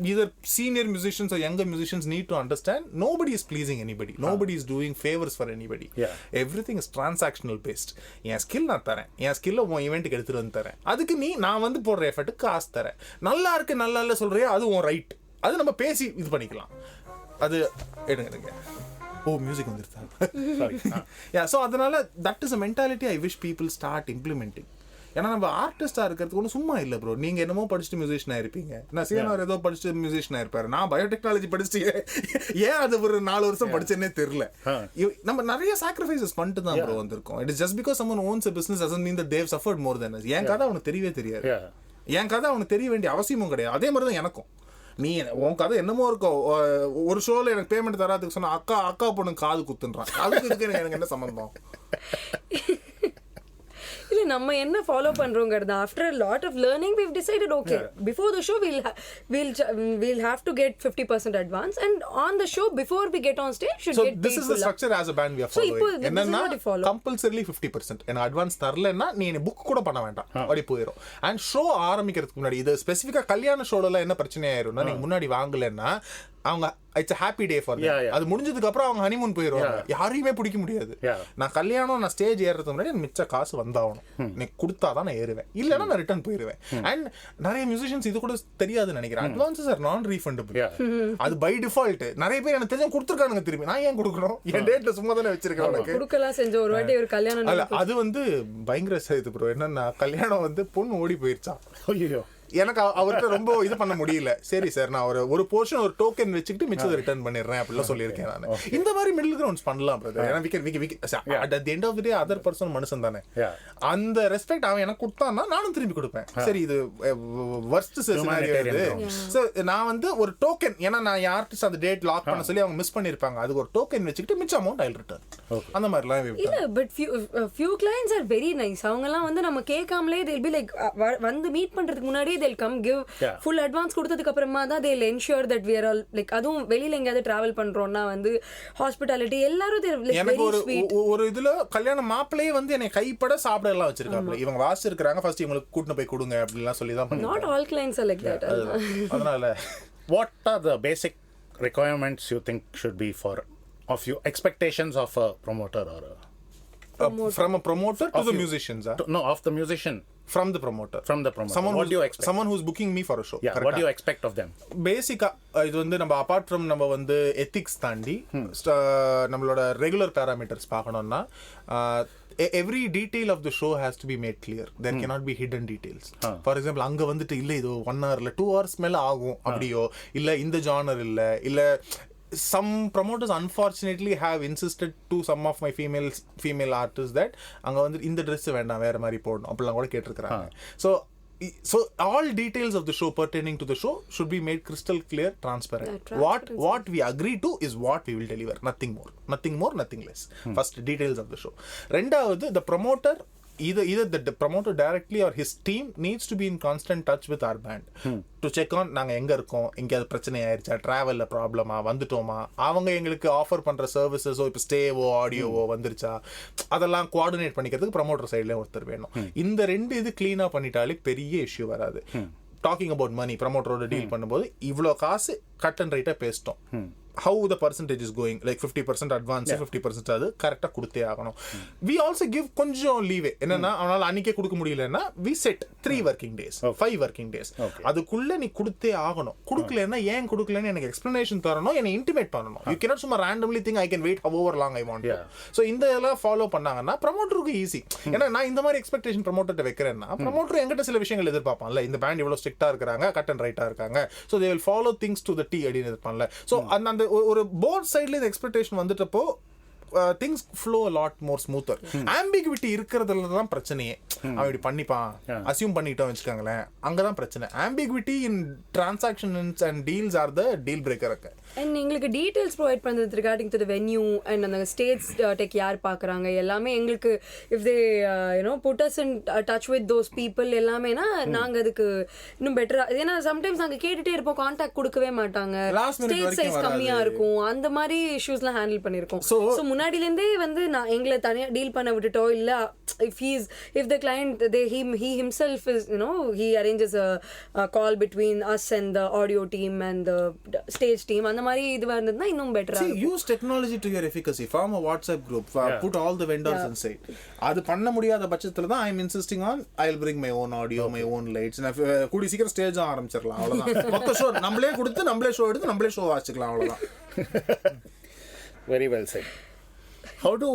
either senior musicians or younger musicians, need to understand nobody is pleasing anybody, nobody is doing favors for anybody. Everything is transactional based. N skill நான் தரேன், என் ஸ்கில்ல உன் ஈவெண்ட்டுக்கு எடுத்துட்டு வந்து தரேன், அதுக்கு நான் வந்து போடுற எஃபர்ட்டுக்கு காசு தரேன். நல்லா இருக்கு நல்லா இல்லை சொல்றியா, அது உன் ரைட், அது நம்ம பேசி இது பண்ணிக்கலாம். அது எடுங்க. மியூசிக் வந்துருக்கா? ஸோ அதனால that is a mentality I wish people start implementing. ஏன்னா நம்ம ஆர்டிஸ்டா இருக்கிறதுக்கு ஒன்றும் சும்மா இல்லை ப்ரோ. நீங்க என்னமோ படிச்சுட்டு மியூசிஷியனா இருப்பீங்க, நான் சீனார் ஏதோ படிச்சுட்டு மியூசிஷியனா இருப்பாரு, நான் பயோடெக்னாலஜி படிச்சுட்டு ஏன் அது ஒரு 4 வருஷம் படிச்சேன்னே தெரியல. நம்ம நிறைய சாக்ரிஃபைசஸ் பண்ணிட்டு தான் ப்ரோ வந்திருக்கோம். It is just because someone owns a business doesn't mean that they've suffered more than us. என் கதை அவனுக்கு தெரியவே தெரியாது, என் கதை அவனுக்கு தெரிய வேண்டிய அவசியமும் கிடையாது. அதே மாதிரி தான் எனக்கும். நீ உன் கதை என்னமோ இருக்கும், ஒரு ஷோல எனக்கு பேமெண்ட் தராதுக்கு சொன்னா அக்கா பொண்ணு காது குத்துன்றான், அதுக்கு இதுக்கு எனக்கு என்ன சம்பந்தம்? இல்ல நம்ம என்ன follow பண்றோங்கிறது, after a lot of learning we've decided okay, before the show we'll have to get 50% advance, and on the show before we get on stage should get paid. So this is the structure as a band we are following. என்னன்னா compulsorily 50%. என்ன advance தரலன்னா நீ book கூட பண்ண வேண்டாம், அப்படி போயிடும். And show ஆரம்பிக்கிறதுக்கு முன்னாடி, இது ஸ்பெசிஃபிக்கா கல்யாண ஷோல என்ன பிரச்சனை ஆயிரும்னா, நீங்க முன்னாடி வாங்கலன்னா அவங்க இட்ஸ் ஹாப்பி டே ஃபார் அது முடிஞ்சதுக்கு அப்புறம் அவங்க ஹனிமூன் போயிடுவாங்க. யாரையுமே பிடிக்க முடியாது. நான் கல்யாணம் நான் ஸ்டேஜ் ஏறதுக்கு முன்னாடி எனக்கு மிச்ச காசு வந்தாகணும், நீ கொடுத்தாதான் நான் ஏறுவேன், இல்லைன்னா நான் ரிட்டர்ன் போயிடுவேன். அண்ட் நிறைய மியூசிஷியன்ஸ் இது கூட தெரியாதுன்னு நினைக்கிறேன். Advances are non refundable. அது பை டிஃபால்ட் நிறைய பேர் எனக்கு தெரிஞ்சு கொடுத்துருக்கானுங்க. திரும்பி நான் ஏன் கொடுக்கணும், என் டேட்ல சும்மா தானே வச்சிருக்கேன். கொடுக்கலாம் செஞ்ச ஒரு வாட்டி ஒரு கல்யாணம். அது வந்து பயங்கர இது ப்ரோ. என்னன்னா கல்யாணம் வந்து பொண்ணு ஓடி போயிருச்சான். ஐயோ, எனக்கு அவர்கிட்ட ரொம்ப இது பண்ண முடியல. சரி சார், நான் ஒரு போர்ஷன் ஒரு டோக்கன் வச்சுக்கிட்டு மிச்சத்தை ரிட்டர்ன் பண்ணிடுறேன் அப்படிலாம் சொல்லியிருக்கேன் நான். இந்த மாதிரி மிடில் கிரவுண்ட்ஸ் பண்ணலாம் பிரதர். ஏன்னா at the end of the day other person மனுஷன் தானே. அந்த ரெஸ்பெக்ட் அவன் எனக்கு கொடுத்தான்னா நானும் திரும்பி கொடுப்பேன். சரி, இது வர்ஸ்ட் சினாரியோ இது. சோ நான் வந்து ஒரு டோக்கன், ஏன்னா நான் யார்கிட்ட அந்த டேட் லாக் பண்ண சொல்லி அவங்க மிஸ் பண்ணிருப்பாங்க, அதுக்கு ஒரு டோக்கன் வச்சுக்கிட்டு மிச்ச அமௌண்ட் ஐ ரிட்டர்ன். அந்த மாதிரிலாம் இல்ல. But few clients are very nice. அவங்கலாம் வந்து நம்ம கேட்காமலே they'll be like வந்து மீட் பண்றதுக்கு முன்னாடி they'll come give full advance கொடுத்ததுக்கு அப்புறமா தான் they'll ensure that we are all like, அதுவும் வெளியில எங்கயாவது டிராவல் பண்றோம்னா வந்து ஹாஸ்பிட்டாலிட்டி எல்லாரும் எனக்கு ஒரு இதுல கல்யாண மாப்பிள்ளையே வந்து என்னை கைப்பட சாப்பிட எல்லாம் வச்சிருக்காங்க. இவங்க வாசிச்சிருக்காங்க, ஃபர்ஸ்ட் இவங்களுக்கு கூட்டிட்டு போய் கொடுங்க அப்படிலாம் சொல்லி தான் பண்ணுவாங்க. not all clients are like that. அதனால what are the basic requirements you think should be for of your expectations of a promoter or from a promoter to the musicians? No, of the musician. From the promoter. What do you expect? Someone who's booking me for a show. Yeah, what do you expect of them? Basic இது வந்து நம்ம apart from நம்ம வந்து ethics தாண்டி நம்மளோட regular parameters பார்க்கணும்னா every detail of the show has to be made clear. There cannot be hidden details. For example, அங்க வந்துட்டு இல்ல இது 1 hour இல்ல 2 hours மேல ஆகும் அப்படியோ, இல்ல இந்த genre இல்ல some promoters unfortunately have insisted to some of my female artists that அங்க வந்து இந்த Dress வேண்டாம் வேற மாதிரி போடணும் அப்படிலாம் கூட கேட்டிருக்காங்க. So all details of the show pertaining to the show should be made crystal clear, transparent. What we agree to is what we will deliver, nothing more, nothing less. First, details of the show. ரெண்டாவது, the promoter either the promoter directly or his team needs to be in constant touch with our band to check on நாங்க எங்க இருக்கோம், எங்கேயாவது பிரச்சனை ஆயிருச்சா, டிராவல்ல ப்ராப்ளமா, வந்துட்டோமா, அவங்க எங்களுக்கு ஆஃபர் பண்ற சர்வீசஸோ இப்போ ஸ்டேவோ ஆடியோவோ வந்துருச்சா, அதெல்லாம் கோஆர்டினேட் பண்ணிக்கிறதுக்கு ப்ரமோட்டர் சைட்ல ஒருத்தர் வேணும். இந்த ரெண்டு இது கிளீனா பண்ணிட்டாலே பெரிய இஷ்யூ வராது. டாக்கிங் அபவுட் மணி, ப்ரமோட்டரோட டீல் பண்ணும்போது இவ்வளோ காசு கட் அண்ட் ரைட்டா பேசிட்டோம். how the percentage is going, like 50% advance, 50% அது கரெக்டா கொடுத்தே ஆகணும். we also give கொஞ்சம் leeway. என்னன்னா அவனால அன்னைக்கே கொடுக்க முடியலன்னா we set 3 working days, 5 working days. அதுக்குள்ள நீ கொடுத்தே ஆகணும். கொடுக்கலன்னா ஏன் கொடுக்கலன்னு எனக்கு எக்ஸ்பிளனேஷன் தரணும், என்னை இன்டிமேட் பண்ணணும். you cannot சும்மா randomly think I can wait however long I want to. so இந்த எல்லாம் ஃபாலோ பண்ணாங்கன்னா ப்ரமோட்டருக்கு ஈஸி. ஏன்னா நான் இந்த மாதிரி எக்ஸ்பெக்டேஷன் ப்ரமோட்டர்ட்ட வைக்கிறேன்னா ப்ரமோட்டர் என்கிட்ட சில விஷயங்கள் எதிர்பார்ப்பான்ல, இந்த பேண்ட் இவ்வளவு ஸ்ட்ரிக்டா இருக்காங்க, கட் அண்ட் ரைட்டா இருக்காங்க, so they will follow things to the T அப்படின்னு எதிர்பார்ப்பான்ல. so அந்த ஒரு போத் சைடுல இந்த expectation வந்துட்டப்போ things flow a lot more smoother. ambiguity இருக்கிறதுல தான் பிரச்சனையே. அவன் இப்படி பண்ணிப்பான் அசியூம் பண்ணிட்டோம் வச்சுக்காங்களேன், அங்கதான் பிரச்சனை. ambiguity in transactions and deals are the deal breaker. and எங்களுக்கு டீடைல்ஸ் ப்ரொவைட் பண்றது regarding to the venue and அந்த ஸ்டேஜ் டெக் யார் பார்க்குறாங்க எல்லாமே எங்களுக்கு if they put us in touch with those people எல்லாமேனா நாங்க அதுக்கு இன்னும் பெட்டரா. ஏன்னா சம்டைம்ஸ் நாங்க கேட்டுட்டே இருப்போம், கான்டாக்ட் கொடுக்கவே மாட்டாங்க, ஸ்டேஜ் சைஸ் கம்மியா இருக்கும், அந்த மாதிரி இஷ்யூஸ்லாம் ஹேண்டில் பண்ணிருக்கோம். ஸோ முன்னாடிலேருந்தே வந்து நான் எங்களை தனியாக டீல் பண்ண விட்டுட்டோ இல்லை, if the client he himself is he arranges a call between us and the audio team and the stage team, அந்த மாதிரி இதுவா இருந்ததுன்னா இன்னும் பெட்டரா. use technology to your efficacy. Form a WhatsApp group, put all the vendors inside. அது பண்ண முடியாத பட்சத்துல தான் I'm insisting on I'll bring my own audio, my own lights. நான் கூடி சீக்கிரம் ஸ்டேஜ் ஆரம்பிச்சிடலாம், அவ்வளவுதான். மொத்த ஷோ நம்மளே கொடுத்து நம்மளே ஷோ எடுத்து நம்மளே ஷோ வாசிக்கலாம், அவ்வளவுதான். Very well said. How do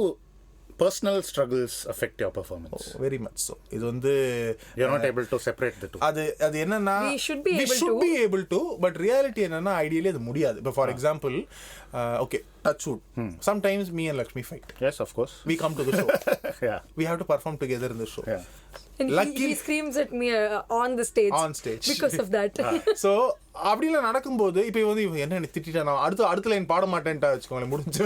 personal struggles affect your performance? Very much so. இது வந்து you're not able to separate the two. அது என்னன்னா we should be able to, but reality என்னன்னா ideally அது முடியாது. But for example, okay, touch wood, sometimes me and Lakshmi fight. Yes, of course. We come to the show. Yeah, we have to perform together in the show. Yeah. And he screams at me on the stage because of that. So அப்படிலாம் நடக்கும்போது இப்போ வந்து என்ன திட்டிட்டா, நான் அடுத்த line பாட மாட்டேன்ட்டா வச்சுக்கோங்களேன், முடிஞ்சு.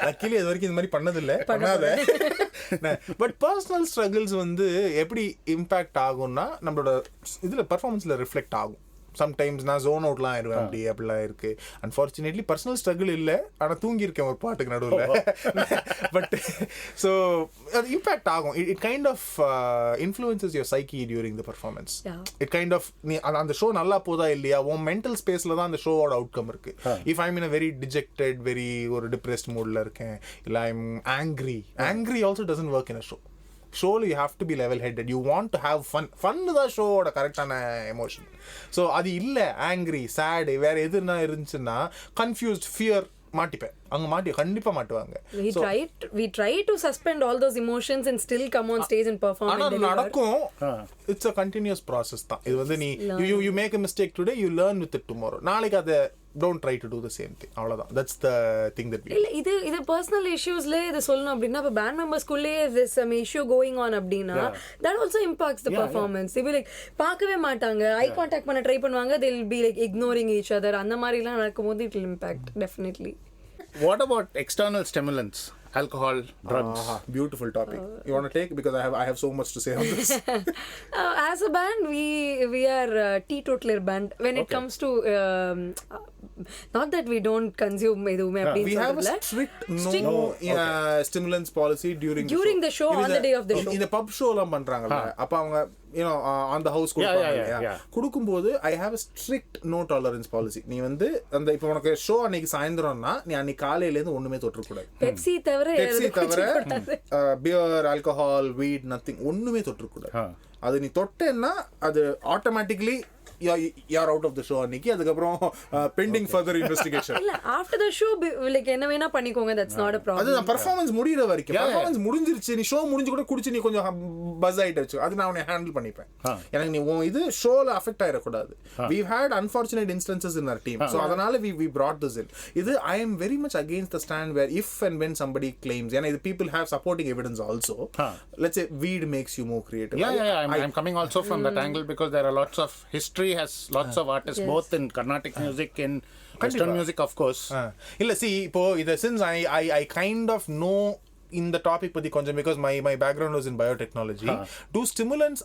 லக்கிலி அது வரைக்கும் இந்த மாதிரி பண்ணதில்லை, பண்ணாத. பட் பர்சனல் ஸ்ட்ரகிள்ஸ் வந்து எப்படி இம்பேக்ட் ஆகும்னா நம்மளோட இதில் பர்ஃபார்மன்ஸில் ரிஃப்ளெக்ட் ஆகும். சம்டைம்ஸ் நான் ஜோன் அவுட்லாம் ஆயிடுவேன் அப்படிலாம் இருக்கு. அன்ஃபார்ச்சுனேட்லி பர்சனல் ஸ்ட்ரகிள் இல்லை, ஆனால் தூங்கியிருக்கேன் ஒரு பாட்டுக்கு நடுவில். பட் ஸோ அது இம்பேக்ட் ஆகும். It kind of influences your psyche during the performance. It kind of நீ அந்த ஷோ நல்லா போதா இல்லையா, உன் மென்டல் ஸ்பேஸில் தான் அந்த ஷோவோட அவுட்கம் இருக்கு. If I'm in a very dejected, very ஒரு டிப்ரெஸ்ட் மூடில் இருக்கேன், இல்லை I'm angry also doesn't work in a show. ஷோல you have to be level headed, you want to have fun தான் ஷோவோட கரெக்டான எமோஷன். ஸோ அது இல்லை ஆங்க்ரி சேடு வேற எதுனா இருந்துச்சுன்னா கன்ஃபியூஸ்ட் ஃபியர் மாட்டிப்பேன். அங்க கண்டிப்பா மாட்டுவாங்க. we try to suspend all those emotions and still come on stage and perform and deliver. நடக்கும். It's a continuous process தான். இது வந்து நீ you make a mistake today, you learn with it tomorrow. நாளைக்கு அதை don't try to do the same thing. அவ்வளவுதான். That's the thing that we இது personal issuesல இது சொல்லணும் அப்படின்னா இப்ப band members குள்ளே there's some issue going on அப்படின்னா that also impacts the performance. They be like பார்க்கவே மாட்டாங்க, eye contact பண்ண ட்ரை பண்ணுவாங்க, they'll be like ignoring each other. அந்த மாதிரி எல்லாம் நடக்கும்போது it will impact definitely. What about external stimulants? Alcohol, drugs. Beautiful topic. You want to take, because I have so much to say on this. As a band, we are teetotaler band when it comes to not that we don't consume edume appdi. We have a strict no stimulants policy during the show on the day of the show. In the pub show la பண்றாங்கல்ல, அப்ப அவங்க on the house கொடுக்கும்போது I have a strict no tolerance policy. நீ வந்து அந்த இப்போ உனக்கு show அன்னைக்கு சாயந்தரம்னா நீ அன்னைக்கு காலையில இருந்து ஒண்ணுமே தொற்ற கூடாது. பெப்சி தவிர பியர், ஆல்கஹால், வீட், நத்திங் ஒண்ணுமே தொற்ற கூடாது. அது நீ தொட்டேன்னா அது automatically you're out of the show அன்னைக்கு. அதுக்கப்புறம் pending further investigation. இல்ல after the show like என்ன வேணா பண்ணிக்கோங்க, that's not a problem. அது பெர்ஃபார்மன்ஸ் முடியற வரைக்கும். பெர்ஃபார்மன்ஸ் முடிஞ்சிருச்சு, நீ ஷோ முடிஞ்சு கூட குடிச்சு நீ கொஞ்சம் பஸ் ஆயிடுச்சு, அது நான் உன்னை ஹேண்டில் பண்ணிப்பேன். எனக்கு நீ இது ஷோல அஃபெக்ட் ஆயிட கூடாது. we've had unfortunate instances in our team, so அதனால we brought this in. இது I am very much against the stand where if and when somebody claims, and the people have supporting evidence also, let's say weed makes you more creative. I'm coming also from that angle, because there are lots of history has lots of artists both in Carnatic music and Western music, of course. illa see ipo ida since I kind of know in the topic padi konjam, because my background was in biotechnology. Do stimulants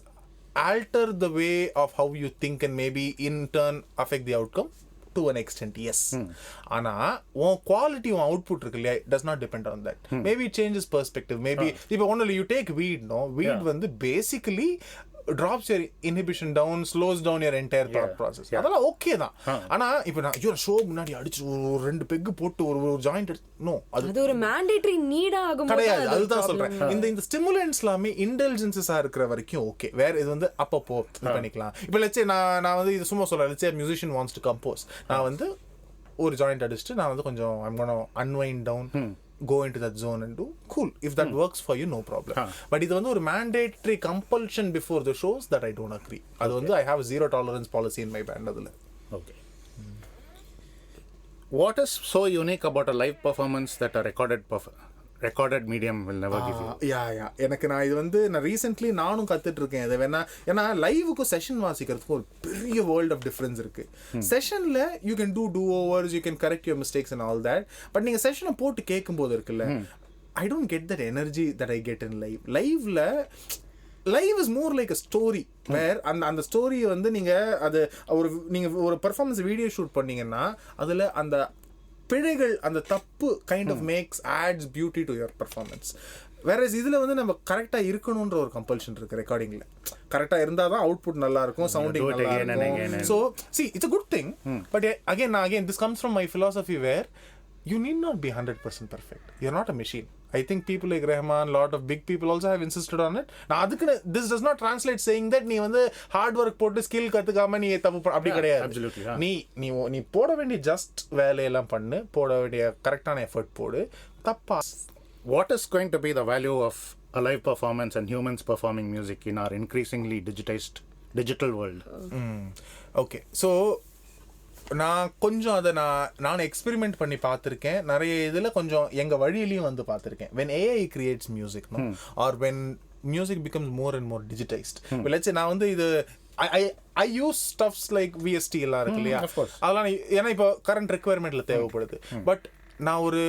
alter the way of how you think and maybe in turn affect the outcome? To an extent, yes. Ana one quality one output irukilla does not depend on that. Maybe it changes perspective. Maybe if only you take weed, weed vandu basically drops your inhibition down, slows down your entire thought process. அதெல்லாம் okay தான். ஆனா இப்போ நான் ஐயோ show முன்னாடி அடிச்சு ஒரு ரெண்டு பெக் போட்டு ஒரு ஜாயிண்ட் நோ, அது ஒரு mandatory need ஆகும் கிடையாது. அதுதான் சொல்றேன். இந்த ஸ்டிமுலன்ட்ஸ் எல்லாமே இன்டெலிஜென்சஸா இருக்கிற வரைக்கும் ஓகே. வேற இது வந்து அப்பப்போ பண்ணிக்கலாம். இப்போ லெட்ஸ் சே நான் வந்து இது சும்மா சொல்றேன். Let's say musician wants to compose. நான் வந்து ஒரு ஜாயிண்ட் அடிச்சிட்டு நான் வந்து கொஞ்சம் I'm going to unwind down, go into that zone and do cool. If that works for you, no problem. But இது வந்து ஒரு mandatory compulsion before the shows that I don't agree. அது வந்து I have a zero tolerance policy in my band அதுல. Okay. What is so unique about a live performance that a recorded medium will never give you? எனக்கு நான் இது வந்து நான் recently நானும் கத்துட்டு இருக்கேன். இது வேணா ஏன்னா லைவுக்கும் செஷன் வாசிக்கிறதுக்கும் ஒரு பெரிய வேர்ல்ட் ஆஃப் டிஃபரன்ஸ் இருக்கு. செஷன்ல you can do overs, you can correct your mistakes and all that. But நீங்க செஷனை போட்டு கேட்கும் போது இருக்குல்ல, I don't get that energy that I get in live. Live is more like a story where அந்த ஸ்டோரியை வந்து நீங்க ஒரு பெர்ஃபார்மன்ஸ் வீடியோ ஷூட் பண்ணீங்கன்னா அதுல அந்த பிழைகள், அந்த தப்பு kind of makes adds beauty to your performance. வேற இதுல வந்து நம்ம கரெக்டா இருக்கணும்ன்ற ஒரு கம்பல்ஷன் இருக்கு. ரெக்கார்டிங்ல கரெக்டா இருந்தாதான் அவுட்புட் நல்லா இருக்கும், சவுண்டிங் நல்லா இருக்கும். So see, it's a good thing, but again this comes from my philosophy where you need not be 100% perfect. You're not a machine. I think people like Rahman, lot of big people also have insisted on it. Now this does not translate saying that நீ வந்து hard work போட்டு skill கத்துக்காம நீ தப்பு அப்படி கிடையாது. Absolutely. நீ போட வேண்டிய ஜஸ்ட் வேலையெல்லாம் பண்ணு, போட வேண்டிய கரெக்டான எஃபர்ட் போடு. தப்பா What is going to be the value of a live performance and humans performing music in our increasingly digitized digital world? Okay, so நான் கொஞ்சம் அதை நான் எக்ஸ்பெரிமெண்ட் பண்ணி பார்த்துருக்கேன். நிறைய இதில் கொஞ்சம் எங்கள் வழியிலையும் வந்து பார்த்துருக்கேன். when AI creates music or when music becomes more and more digitized. let's say நான் வந்து இது I use stuffs like VST எல்லாம் இருக்கு இல்லையா, அதெல்லாம் ஏன்னா இப்போ கரண்ட் ரெக்குவயர்மெண்ட்ல தேவைப்படுது. பட் நான் ஒரு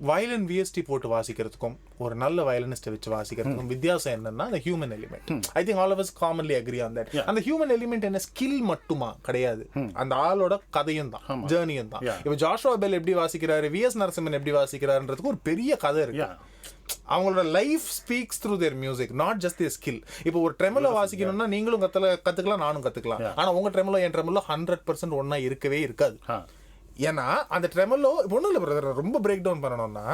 வயலின் VST போட்டு வாசிக்கிறதுக்கும் ஒரு நல்ல வயலினிஸ்ட்டை வச்சு வாசிக்கிறதுக்கும் வித்தியாசம் என்னன்னா அந்த human element. I think all of us commonly agree on that. அந்த ஹியூமன் எலிமெண்ட் என்ன ஸ்கில் மட்டுமா கிடையாது, அந்த ஆளோட கதையும் தான், ஜேர்னியும் தான். இப்போ ஜாஷுவா பெல் எப்படி வாசிக்கிறாரு, விஎஸ் நரசிம்மன் எப்படி வாசிக்கிறாருன்றதுக்கு ஒரு பெரிய கதை இருக்கு. அவங்களோட life speaks through their music, not just their skill. இப்போ ஒரு ட்ரெமலோ வாசிக்கணும்னா நீங்களும் கத்துக்கலாம், நானும் கத்துக்கலாம். ஆனா உங்க ட்ரெமலோ என் ட்ரெமலோ 100% ஒன்னா இருக்கவே இருக்காது. ஏன்னா அந்த ட்ரெமலோ ஒன்றும் இல்லை பிரதர், ரொம்ப பிரேக் டவுன் பண்ணணும்னா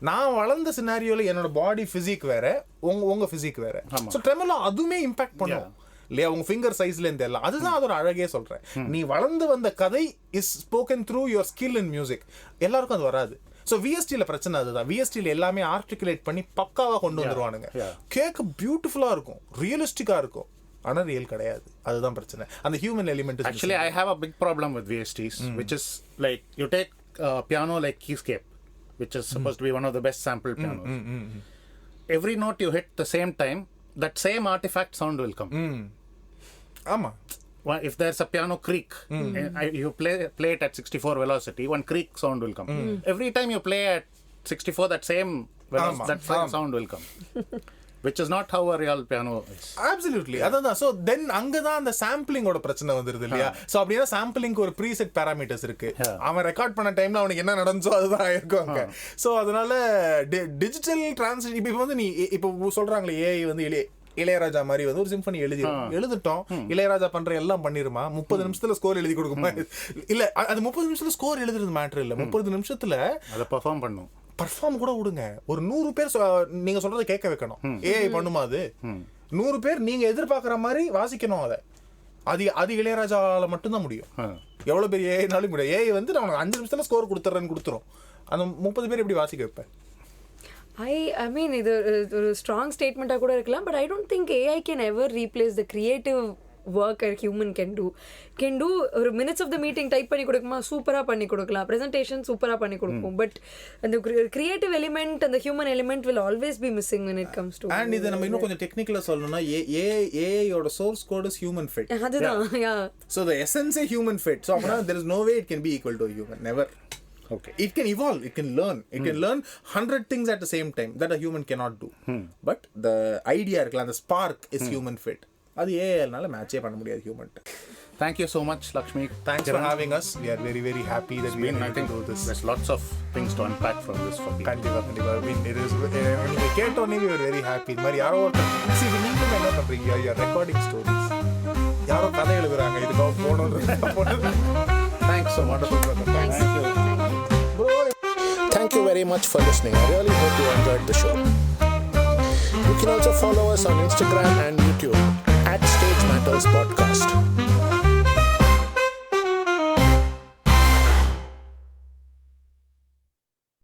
நான் வளர்ந்த சினாரியோல என்னோட பாடி பிசிக் வேற, உங்க பிசிக் வேற. ஸோ ட்ரெமலோ அதுவுமே இம்பாக்ட் பண்ணும் இல்லையா, உங்க ஃபிங்கர் சைஸ்ல இருந்து எல்லாம். அதுதான் அதோட அழகே சொல்றேன். நீ வளர்ந்து வந்த கதை is spoken through your skill in music. எல்லாருக்கும் அது வராது. ஸோ விஎஸ்டியில் பிரச்சனை அதுதான். விஎஸ்டியில் எல்லாமே ஆர்டிகுலேட் பண்ணி பக்காவாக கொண்டு வந்துருவானுங்க. கேட்க பியூட்டிஃபுல்லாக இருக்கும், ரியலிஸ்டிக்காக இருக்கும், ஆனா ரியல் கிடையாது. அதுதான் பிரச்சனை. அந்த human element. Actually, I have a big problem with VSTs, which is like you take piano like keyscape, which is supposed to be one of the best sampled pianos. Every note you hit the same time, that same artifact sound will come. ஆமா. If there's a piano creak, you play it at 64 velocity, one creak sound will come. Every time you play at 64, that same sound will come. Which is not how a real piano is. Absolutely. அதான். So then அங்கே தான் அந்த சாம்பிளிங்கோட பிரச்சனை வந்துருது இல்லையா. So அப்படின்னா சாம்பிளிங்க்கு ஒரு preset parameters இருக்கு. அவன் ரெக்கார்ட் பண்ண டைம்ல அவனுக்கு என்ன நடந்துச்சோ அதுதான் ஆயிருக்கும் அங்கே. ஸோ அதனால டிஜிட்டல் டிரான்ஸ்லேஷன் இப்போ வந்து நீ இப்போ சொல்றாங்களே ஏஐ வந்து இளையராஜா மாதிரி வந்து ஒரு சிம்பனி எழுதிட்டோம், இளையராஜா பண்ற எல்லாம் பண்ணிருமா, 30 நிமிஷத்துல ஸ்கோர் எழுதி கொடுக்குமா? இல்ல, அது 30 நிமிஷத்துல ஸ்கோர் எழுதுறது மேட்டர் இல்ல, 30 நிமிஷத்துல அதை பர்ஃபார்ம் கூட விடுங்க. ஒரு 100 பேர் நீங்க சொல்றதை கேட்க வைக்கணும். ஏஐ பண்ணுமா? அது 100 பேர் நீங்க எதிர்பார்க்குற மாதிரி வாசிக்கணும். அது இளையராஜால மட்டும்தான் முடியும். எவ்வளவு பெரிய ஏஐனாலும் முடியும். ஏஐ வந்து நான் 5 நிமிஷத்துல ஸ்கோர் கொடுத்துறோம். அந்த 30 பேர் எப்படி வாசிக்க வைப்பேன்? I mean, இது ஒரு ஸ்ட்ராங் ஸ்டேட்மெண்ட்டாக கூட இருக்கலாம். But I don't think AI can ever replace the creative work a human can do. ஒரு minutes of the meeting type பண்ணி கொடுக்குமா, சூப்பராக பண்ணி கொடுக்கலாம். ப்ரெசன்டேஷன் சூப்பராக பண்ணி கொடுக்கும். பட் அந்த கிரியேட்டிவ் எலிமெண்ட், அந்த human element will always be missing when it comes to. And இதை நம்ம இன்னும் கொஞ்சம் டெக்னிக்கலா சொல்லணும்னா ஏஐயோட source code is human fed. அதுதான். So the essence is human fit. So அப்பனா there is no way it can be equal to a human. Never. Okay. It can evolve, it can learn. It can learn 100 things at the same time that a human cannot do. But the idea irukla, the spark is human fit. அது ஏஐனால மேட்சே பண்ண முடியாது human. Thank you so much, Lakshmi. Thanks for having us. We are very, very happy that we are able to do this. There's lots of things to unpack from this for people. கண்டிப்பா. It is, நீங்க கேட்டோன்னே we were very happy. இந்த மாதிரி யாரோ நீங்களும் என்ன பண்றீங்க? You are recording stories. யாரோ கதை எழுதுறாங்க, இதுக்காக போகணும்னு. Thanks so much. Thank you. Thank you very much for listening. I really hope you enjoyed the show. You can also follow us on Instagram and YouTube @Stage Matters Podcast.